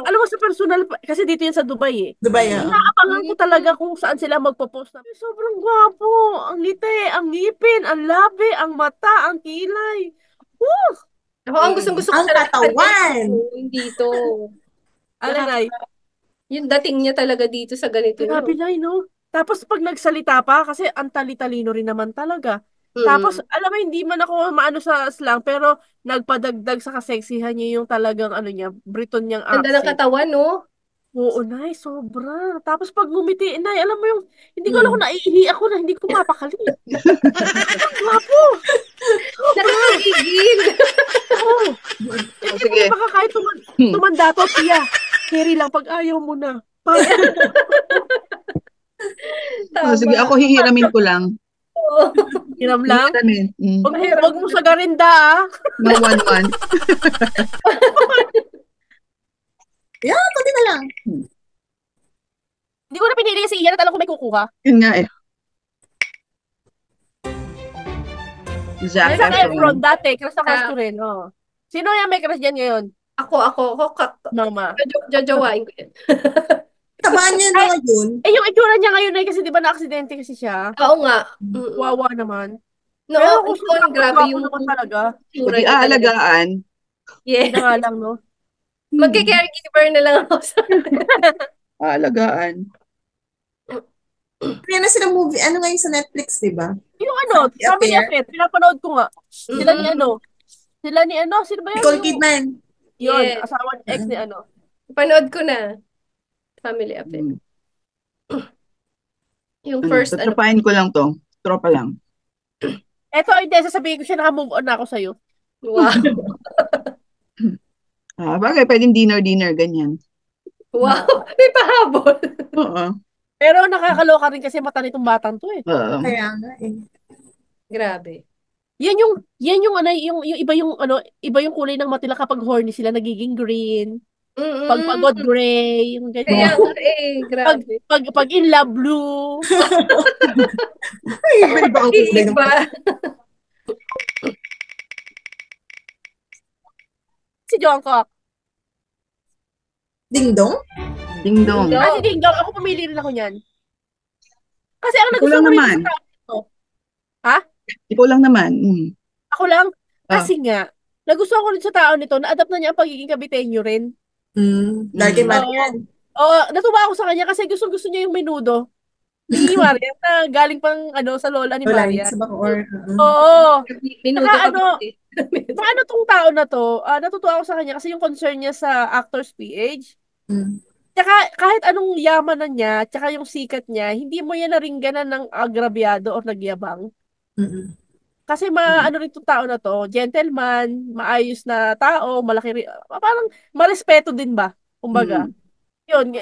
Alam mo sa personal, kasi dito yan sa Dubai eh. Dubai, Inaabangan ko talaga kung saan sila magpo-post na. Sobrang gwapo. Ang ngiti, ang ngipin, ang labi, ang mata, ang kilay. Woo! Ako, ang gusto ko ang katawan. Dito. Alanay. Yung dating niya talaga dito sa ganito. Grabe na, no? Tapos pag nagsalita pa, kasi ang tali-talino rin naman talaga. Tapos, alam mo, hindi man ako maano sa slang, pero nagpadagdag sa kaseksihan niya yung talagang niya, Briton niyang accent. Ganda ng katawan, no? Oo, Nay, sobra. Tapos pag ngumiti, Nay, alam mo yung, hindi ko alam kung naiihi ako na hindi ko mapakali. Wapo! Nakakagigil! Oo. Hindi mo baka kahit tumanda to, Pia. Carry lang pag ayaw mo na. Sige, ako hihiramin ko lang. Hiram lang? Huwag mo sa garinda, ah. No 1 month. Yeah, konti na lang. Hindi ko na pinili kasi iyan at alam ko may kukuha. Yun nga eh. Zac Efron dati, crush na crush ko rin. Oh. Sino yung may crush dyan ngayon? Ako. Mama. Jajawain ko yan. Tabaan niya na yun. Eh, yung itsura niya ngayon ay kasi di ba na-aksidente kasi siya? Oo nga. Wawa naman. No, pero kung grabe yung naman talaga. Hindi aalagaan. Yeah. Hindi nga lang, no? Magka-caregiver na lang ako sa aalagaan. Kaya na sila movie, ano ngayon sa Netflix, di ba? Yung Family Affair, pinapanood ko nga. Sila ni sino ba yun? Nicole Kidman. Yun, asawa ni ex ni Panood ko na. Family Affair. Yung first, Tropahin ko lang to. Tropa lang. Eto, hindi, sasabihin ko siya, naka-move on na ako sa'yo. Wow. Bagay, pwedeng dinner, ganyan. Wow, may pahabol. Oo. Pero nakakaloka rin kasi mata nitong batang to eh. Kaya nga eh. Grabe. Yan yung iba yung kulay ng matila kapag horny sila, nagiging green. Pag pagod, gray. Yung ganyan. Kaya nga grabe. Pag in love, blue. Ay, iba ang kulay ng Si Jungkook. Dingdong? Dingdong. Si Dingdong. Ako pumili rin ako niyan. Kasi ang nagusto ko rin sa ha? Ikaw lang naman. Ako lang? Kasi nga, nagustuhan ko rin sa tao nito, na-adapt na niya ang pagiging kabitenyo rin. Lagi Marian. Natuwa ako sa kanya kasi gusto niya yung menudo. Ni Marian na galing pang sa lola ni Marian. Oo. Menudo paano tong tao na to? Natutuwa ako sa kanya kasi yung concern niya sa actor's PH. Tsaka kahit anong yaman na niya, tsaka yung sikat niya, hindi mo yan naringganan ng agrabyado o nagyabang. Kasi rin itong tao na to, gentleman, maayos na tao, malaki parang marespeto din ba? Kumbaga. Yun,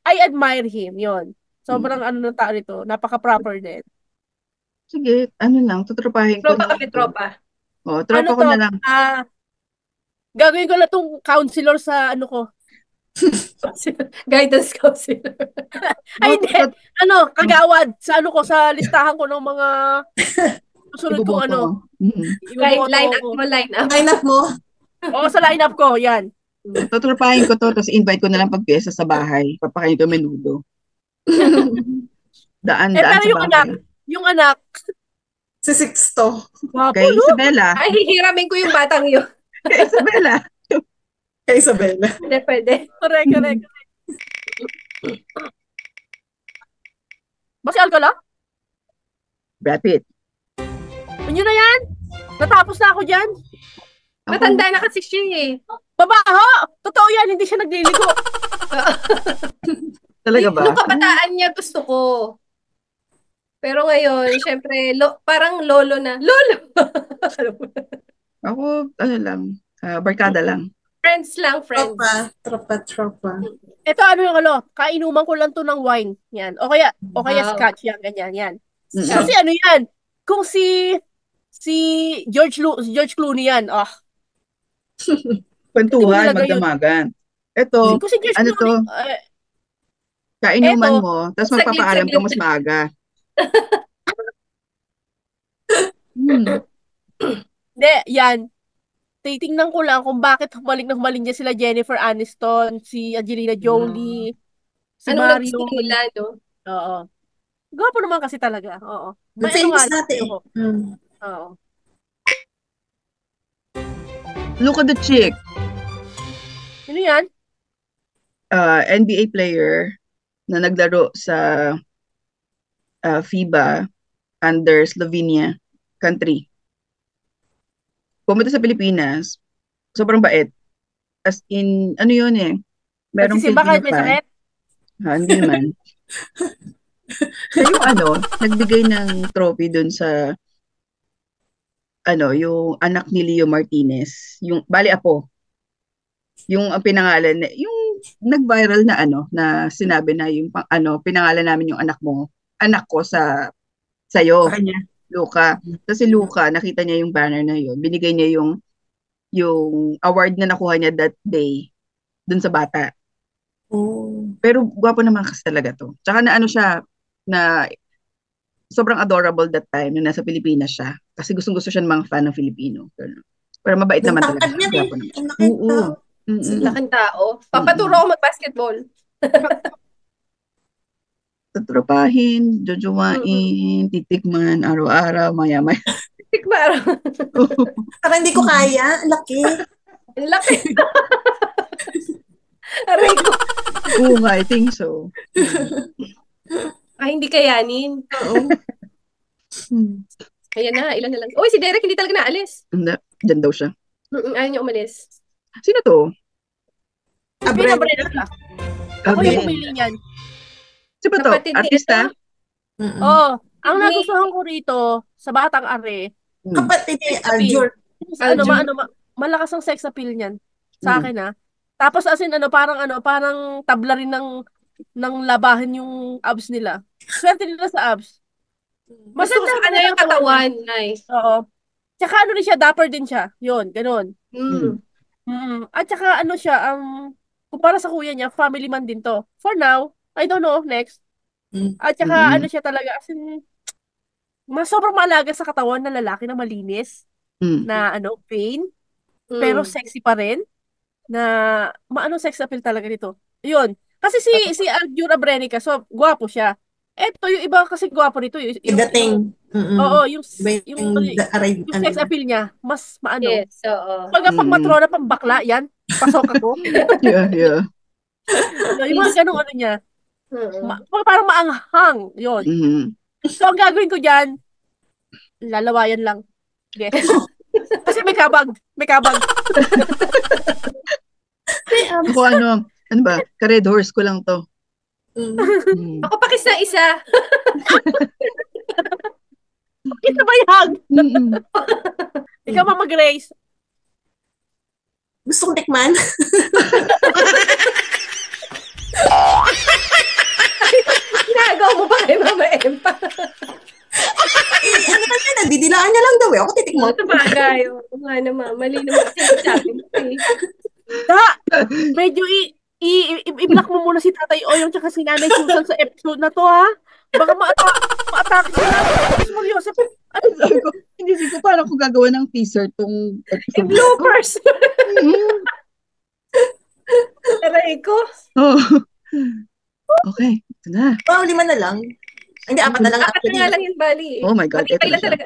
I admire him, yun. Sobrang ng tao nito, napaka-proper din. Sige, ano lang, tutropahin ko Tropa na. kami, tropa. Tropa Ano ko to? na lang. Gagawin ko na tong counselor sa ano ko. Guidance counselor. Ay, hindi. Kagawad. Sa ano ko, sa listahan ko ng mga susunod kong Iboboto ko. Iboboto Line up ko. mo, line up. Line up mo. Oo, sa lineup ko, yan. Tutropahin ko to, tapos invite ko na lang pagpiyesa sa bahay. Papakain ko menudo. Daan Pero sa bahay. yung anak, Si Sixto. Kay Isabela. Ay, hihiramin ko yung batang yun. Kay Isabela. Kay Isabela. Pwede. Correct. Boss Alcala? Brad Pitt. Yun na yan. Natapos na ako dyan. Matanda na kasi siya eh. Babaho! Totoo yan, hindi siya nagliligo. Talaga ba? Nung kabataan niya gusto ko. Pero ngayon, syempre, parang lolo na. Lolo! Ako, ano lang, barkada lang. Friends lang, friends. Tropa. Ito yung kainuman ko lang to ng wine. Yan. O kaya scotch yan, ganyan, yan. Kasi ano yan? Kung si George Clooney yan, Kwentuhan, magdamagan. Ito, kung si George ano Clooney, to? Kainuman mo, tapos magpapaalam ka mas maaga. Hindi, yan. Titingnan ko lang kung bakit humaling niya sila Jennifer Aniston, si Angelina Jolie, si Anong Mario. gusto nila, no? Oo. Gwapo naman kasi talaga. Oo. Famous natin. Oo. Look at the chick. Sino yan? NBA player na naglaro sa FIBA under Slovenia country. Pumunta sa Pilipinas, sobrang bait. As in, ano yun eh, merong Nagsisimba kahit may Filipino fan. sakit? Hindi naman. Siya yung nagbigay ng trophy dun sa yung anak ni Leo Martinez, yung bali apo. Yung ang pinangalan, yung nag-viral na na sinabi na yung pinangalan namin yung anak ko sa'yo, Luca. Tapos si Luca, nakita niya yung banner na yun. Binigay niya yung award na nakuha niya that day dun sa bata. Oh. Pero gwapo naman kasi talaga to. Tsaka na siya, na sobrang adorable that time nung nasa Pilipinas siya. Kasi gustong-gusto siya ng mga fan ng Filipino. Pero mabait naman talaga. Gwapo naman. Laking tao. Papaturo ako mag-basketball. Tutropahin, jojowain, titikman, araw-araw, maya-maya. Tikmar. Parang hindi ko kaya. Ang laki. Ang laki. Aray ko. Oo nga, I think so. Hindi kayanin. Oo. Ayan na, ilan na lang. Uy, si Derek hindi talaga naalis. Hindi, dyan daw siya. Ayaw niya umalis. Sino to? Abren. Ako yung pumili niyan. Sino to? Kapatid ni Artista? Oo. Ang nagustuhan ko rito, sa Batang Are, Kapatid ni Aljur. malakas ang sex appeal niyan. Sa akin Tapos as in, parang tabla rin ng labahan yung abs nila. Swerte nila sa abs. Gusto ko sa kanya yung katawan. Nice. Oo. Tsaka rin siya, dapper din siya. Yun, ganun. At tsaka siya, kumpara sa kuya niya, family man din to. For now, I don't know, next. At tsaka siya talaga, as in, sobrang maalaga sa katawan na lalaki na malinis, na pain, pero sexy pa rin, na sex appeal talaga nito. Yun. Kasi si Arjun Abrenica, so, gwapo siya. Eto, yung iba kasi gwapo nito. Dating. Oo, yung sex appeal niya, mas Yes, oo. Pag matrona pang bakla, yan, pasok ako. Yeah. Yung mga ganong niya. Parang maanghang. Yun. So, ang gagawin ko dyan, lalawayan lang. Yes. Kasi may kabag. Ako ano ba? Ka-red horse ko lang to. Ako pakis na isa. Kita ba yung ikaw, Mama Grace? Gusto kong tikman. Ginagawa mo ba kay Mama Empa? Ano na yan, didilaan niya lang daw eh. Ako titikman. Ito bagay. Oo nga naman. Mali naman kasi yung sabi mo eh. Medyo i-block mo muna si Tatay Oyong tsaka si Nanay Susan sa episode na to, ha? Baka ma-attack sila. Joseph, Sabi ko, hindi ko paano ko gagawa ng teaser tong episode. Bloopers. Aray ko. Oh. Okay, ito na. Wow, 5 na lang. Hindi, 4 na lang. Apat na nga lang yung bali. Oh my God, Matibay eto na lang siya. talaga.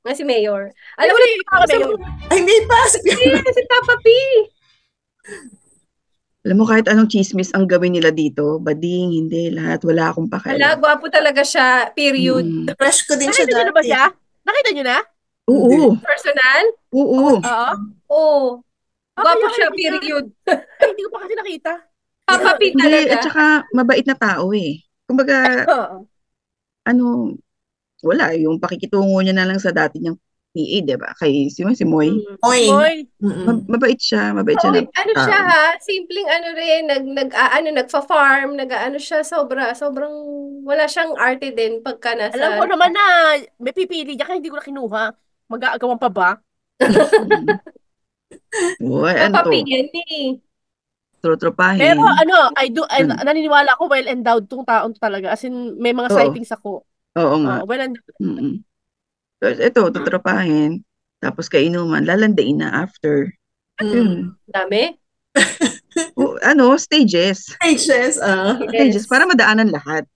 Nga si Mayor. Alam mo na yung Mayor. Ay, hindi pa. Si Papa P. Alam mo, kahit anong chismis ang gawin nila dito, bading, hindi, lahat, wala akong Hala, pakialam. gwapo talaga siya. Period. Fresh ko din siya nakita nyo na ba dati. siya? Nakita nyo na? Oo, Personal? oo. Oo. Oo. Gwapo kaya siya, hindi period. Ay, hindi ko pa kasi nakita. Papa P Hindi, talaga. at saka mabait na tao eh. Kumbaga, Oo. wala, yung pakikitungo niya na lang sa dati niyang PA, diba? Kay si Moy. Oy. Boy, Mabait siya Oo, na ano tao. siya ha? Simpleng ano rin, nagfa-farm, siya sobrang wala siyang arte din pagka nasa alam ko naman na may pipili niya kaya hindi ko na kinuha. Mag-aagawan pa ba? Uy, ano Papa to? P yan eh. Trotropahin. Pero naniniwala ako well endowed tong taon to talaga. As in, may mga Oo. sightings ako. Oo nga. Well endowed. Mm-mm. So, ito, trotropahin. Tapos kainuman, lalandain na after. Yun. Dami. Stages. Stages. Stages, para madaanan lahat.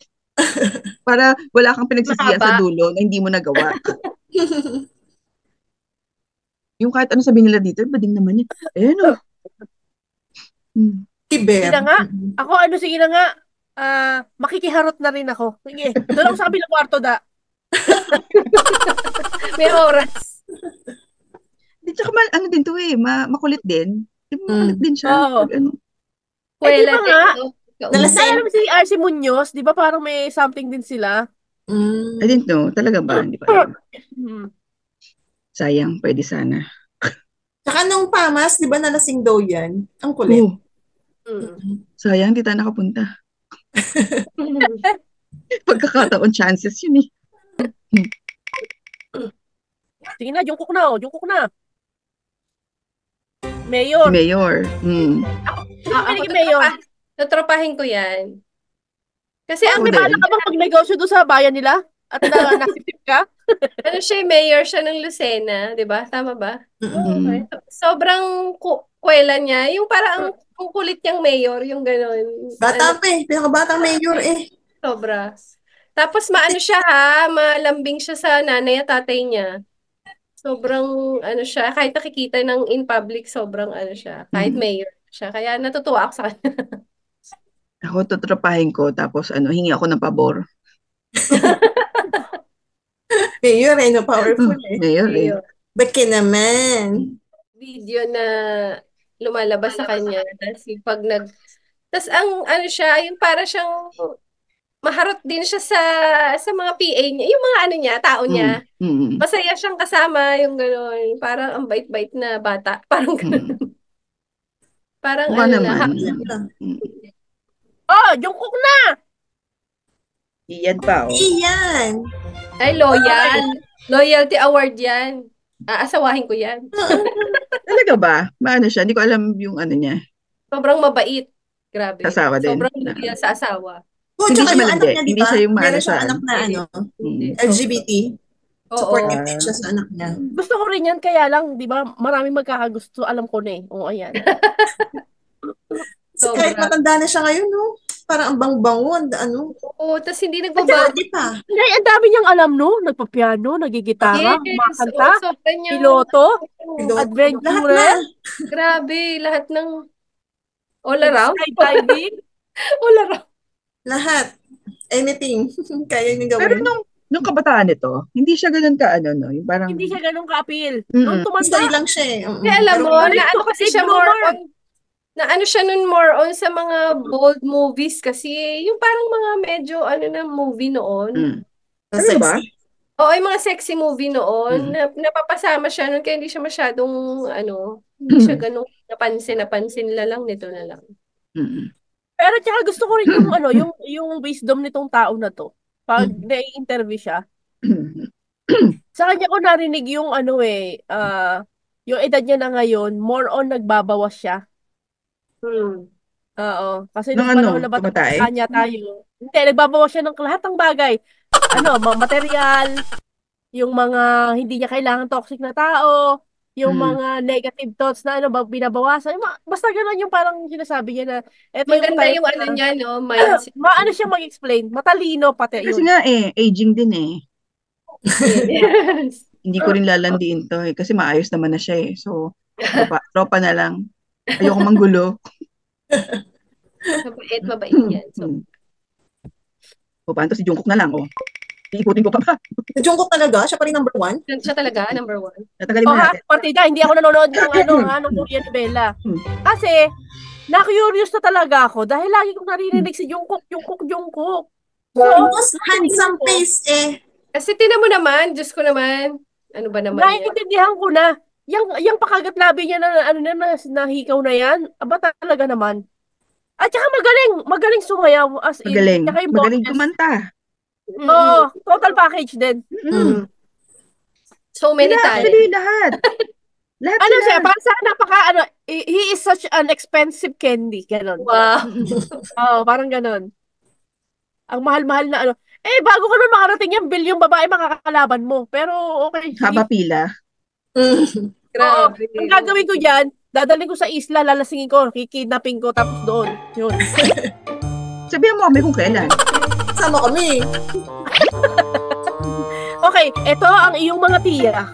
Para wala kang pinagsisiyan sa Mahaba. dulo na hindi mo nagawa. Yung kahit ano sabihin nila dito, bading naman yun. Ayun o. Tiber. Sige na nga. Ako sige na nga. Makikiharot na rin ako. Sige. Doon ako sa kabilang kwarto da. May oras. Di, tsaka ano din to eh, makulit din. Di ba makulit din siya? Oo. Pag ano. Wala di ba nga? Nalasing. Naalala mo si RC Munoz, di ba parang may something din sila? I didn't know. Talaga ba? Hindi pa alam. Sayang, pwede sana. Tsaka nung Pamas, di ba nalasing daw yan? Ang kulit. Oh, sayang, di tayo nakapunta. Pagkakataon, chances yun eh. Sige na, Jungkook na. Jungkook na. Mayor. Mayor. Ako Mayor. Natropahin ko yan. Kasi ang May bala ka bang pag-negosyo doon sa bayan nila? At nasipip ka? ano siya, mayor siya ng Lucena, di ba? Tama ba? Okay. Sobrang kwela niya. Yung parang ang kulit niyang mayor, yung gano'n. Bata pa eh. Pinakabatang mayor eh. Sobra. Tapos maano siya ha, malambing siya sa nanay at tatay niya. Sobrang siya, kahit nakikita ng in public, sobrang siya. Kahit mayor siya. Kaya natutuwa ako sa kanya. Ako tutropahin ko, tapos hingi ako ng pabor. Mayor eh, no? Powerful eh. Mayor eh. Baki naman. Video na lumalabas sa kanya. Tapos ang siya, yung para siyang maharot din siya sa mga PA niya. Yung mga niya, tao niya. Masaya siyang kasama, yung gano'n. Parang ang bait-bait na bata. Parang gano'n. Parang naman. Jungkook na! Iyan pa, oh. Iyan. Ay, loyal. Loyalty award yan. Aasawahin ko yan. Talaga ba? Maano siya? Hindi ko alam yung niya. Sobrang mabait. Grabe. Asawa din. Sobrang loyal sa asawa. Oh, Hindi tsaka siya yung malandi. anak niya, di Hindi ba? siya yung maano Meron siya. siyang anak na LGBT. Oo. Supportive din siya sa anak niya. Gusto ko rin yan, kaya lang, di ba, maraming magkakagusto. Alam ko na eh. Oo, ayan. So, kahit matanda na siya ngayon, no? Parang ang bang-bango, Oo, tapos hindi nagbabago. Hindi pa. Ay, ang dami niyang alam, no? Nagpapiano, nagigitara, kumakanta, sobrang niya. piloto, Lahat adventure, na. Grabe, lahat ng all around. skydiving. All around. Lahat. Anything. Kaya niya Pero gawin. nung kabataan nito, hindi siya ganun no? Yung parang, Hindi siya ganun ka-appeal. Mm-mm. Nung tumanda, Story lang siya eh. Kaya alam mo, Pero na kasi siya more on, siya nun more on sa mga bold movies kasi, yung parang mga medyo, na movie noon. Ano ba? Oo, yung mga sexy movie noon, napapasama siya nun, kaya hindi siya masyadong, hindi siya ganun napansin na lang, nito na lang. pero tsaka gusto ko rin yung wisdom nitong tao na to. Pag nai-interview siya, Sa kanya ko narinig yung yung edad niya na ngayon, more on nagbabawas siya. Oo. Kasi Nung nung panahon na tumatay? bata niya tayo, hindi, nagbabawas siya ng lahat ng bagay. Material, yung mga hindi niya kailangan toxic na tao, yung mga negative thoughts na binabawasan. Basta gano'n yung parang sinasabi niya na eto yung Maganda time yung ano niya, no? Mindset. maano siya mag-explain. Matalino pati Kasi yun. nga aging din eh. Yes. Hindi ko rin lalandiin to eh. Kasi maayos naman na siya eh. So, tropa na lang. Ayoko manggulo. Mabait yan. So, O, paano to si Jungkook na lang, iikutin ko pa ba? Si Jungkook talaga? Siya pa rin number 1? siya talaga, number 1. Natagalin mo natin. Partida, hindi ako nanonood ng ng Korean novela. Kasi, na-curious na talaga ako dahil lagi kong naririnig si Jungkook. So, most handsome face eh. Kasi tinan mo naman, Diyos ko naman. Ano ba naman yan? naiintindihan ko na. Yung pakagat labi niya na nahikaw na yan, aba talaga naman. At saka magaling sumayaw as in. Magaling kumanta. Oo, total package din. So many talent. Actually, lahat. Lahat Ano sila. siya, parang sa he is such an expensive candy, ganon. Wow. Oo, parang ganon. Ang mahal-mahal na bago ka naman makarating yan, bilyong babae makakalaban mo. Pero okay. Haba pila. Grabe. Ang gagawin ko dyan, dadalhin ko sa isla, lalasingin ko, kikidnapping ko, tapos doon. Yun. Sabihan mo kami kung kailan. Sama kami. Okay, ito ang iyong mga tiya.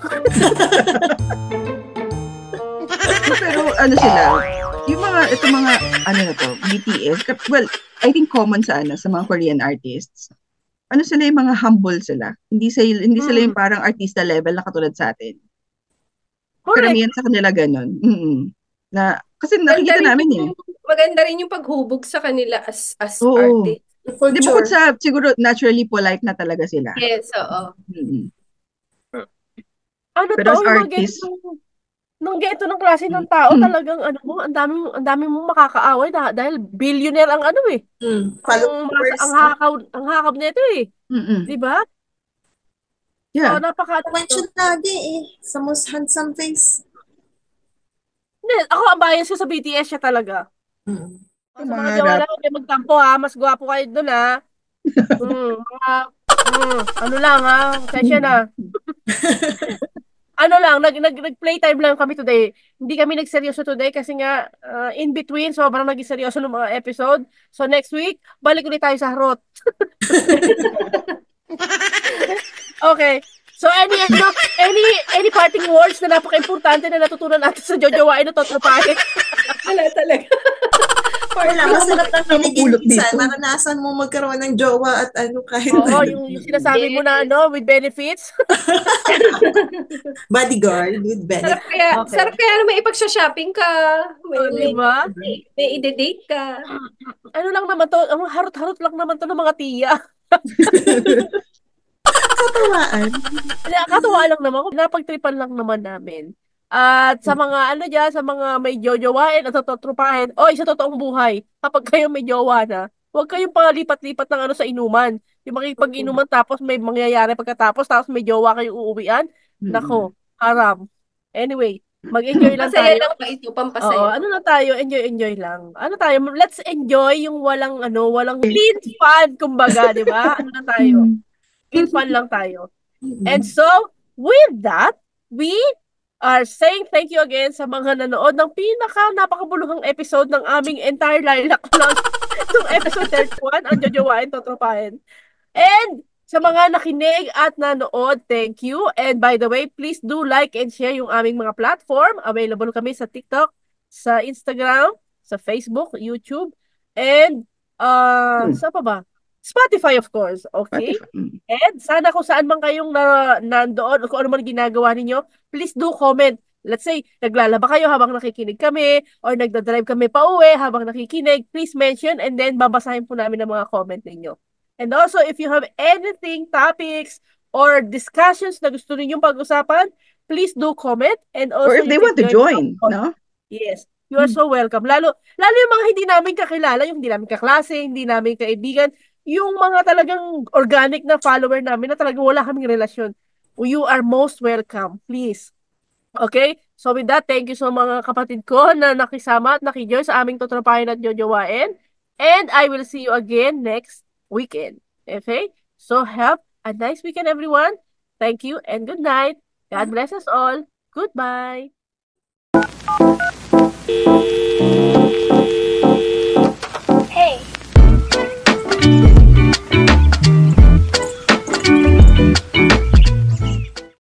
Pero sila, yung ito mga, na to, BTS, well, I think common sa mga Korean artists. Sila yung mga humble sila. Hindi sila yung parang artista level na katulad sa atin. Karamihan sa kanila ganun. Na, kasi nakikita namin Maganda rin yung paghubog sa kanila as artist. For Di bukod sa, siguro, naturally polite na talaga sila. Yes, oo. Pero as artist, nung geto ng klase ng tao, talagang ang dami mong makakaaway dahil billionaire ang ang hakab nito eh. Di ba? Yeah. So, mention lagi sa most handsome face. Hindi, ako ang bias ko sa BTS siya talaga. Sa mga jowa lang, may magtampo mas gwapo kayo doon session nag-playtime lang kami today. Hindi kami nagseryoso today kasi nga in between sobrang naging seryoso ng mga episode. So next week, balik ulit tayo sa harot. Okay. So any parting words na napaka-importante na natutunan natin sa jojowain na totropahin? Wala talaga. Wala, masarap lang pinigil minsan. Maranasan mo magkaroon ng jowa at kahit yung sinasabi mo na with benefits. Bodyguard with benefits. Sarap kaya naman ipag-shopping ka. Diba? May ide-date ka. Ano lang naman to, harot-harot lang naman to ng mga tiya. Katawaan. Katuwaan lang naman. Napagtripan lang naman namin. At sa mga sa mga may jojowain at tutrupahin, sa totoong buhay, kapag kayo may jowa na, huwag kayong palipat-lipat ng sa inuman. Yung makipag-inuman tapos may mangyayari pagkatapos, tapos may jowa kayong uuwian. Nako, haram. Anyway, mag-enjoy lang tayo. Masaya lang ba ito? Pampasaya. Oo, tayo? Enjoy lang. Let's enjoy yung walang clean fun, kumbaga, di ba? Tayo? Clean fun lang tayo. And so, with that, we are saying thank you again sa mga nanood ng napakabuluhang episode ng aming entire Lilac Lounge. Itong episode 31, ang jojowain, totropahin. And sa mga nakinig at nanood, thank you. And by the way, please do like and share yung aming mga platform. Available kami sa TikTok, sa Instagram, sa Facebook, YouTube, and sa pa ba? Spotify, of course. Okay? Spotify. And sana kung saan man kayong nandoon o kung ano man ginagawa ninyo, please do comment. Let's say, naglalaba kayo habang nakikinig kami or nagdadrive kami pa uwi habang nakikinig. Please mention and then babasahin po namin ang mga comment ninyo. And also, if you have anything, topics, or discussions na gusto ninyong pag-usapan, please do comment. And also, or if they want to join, no? Yes. You are so welcome. Lalo yung mga hindi namin kakilala, yung hindi namin kaklase, hindi namin kaibigan, yung mga talagang organic na follower namin na talagang wala kaming relasyon. You are most welcome. Please. Okay? So with that, thank you so mga kapatid ko na nakisama at nakijoin sa aming Totropahin at Jojowain. And I will see you again next weekend. Okay? So have a nice weekend, everyone. Thank you and good night. God bless us all. Goodbye.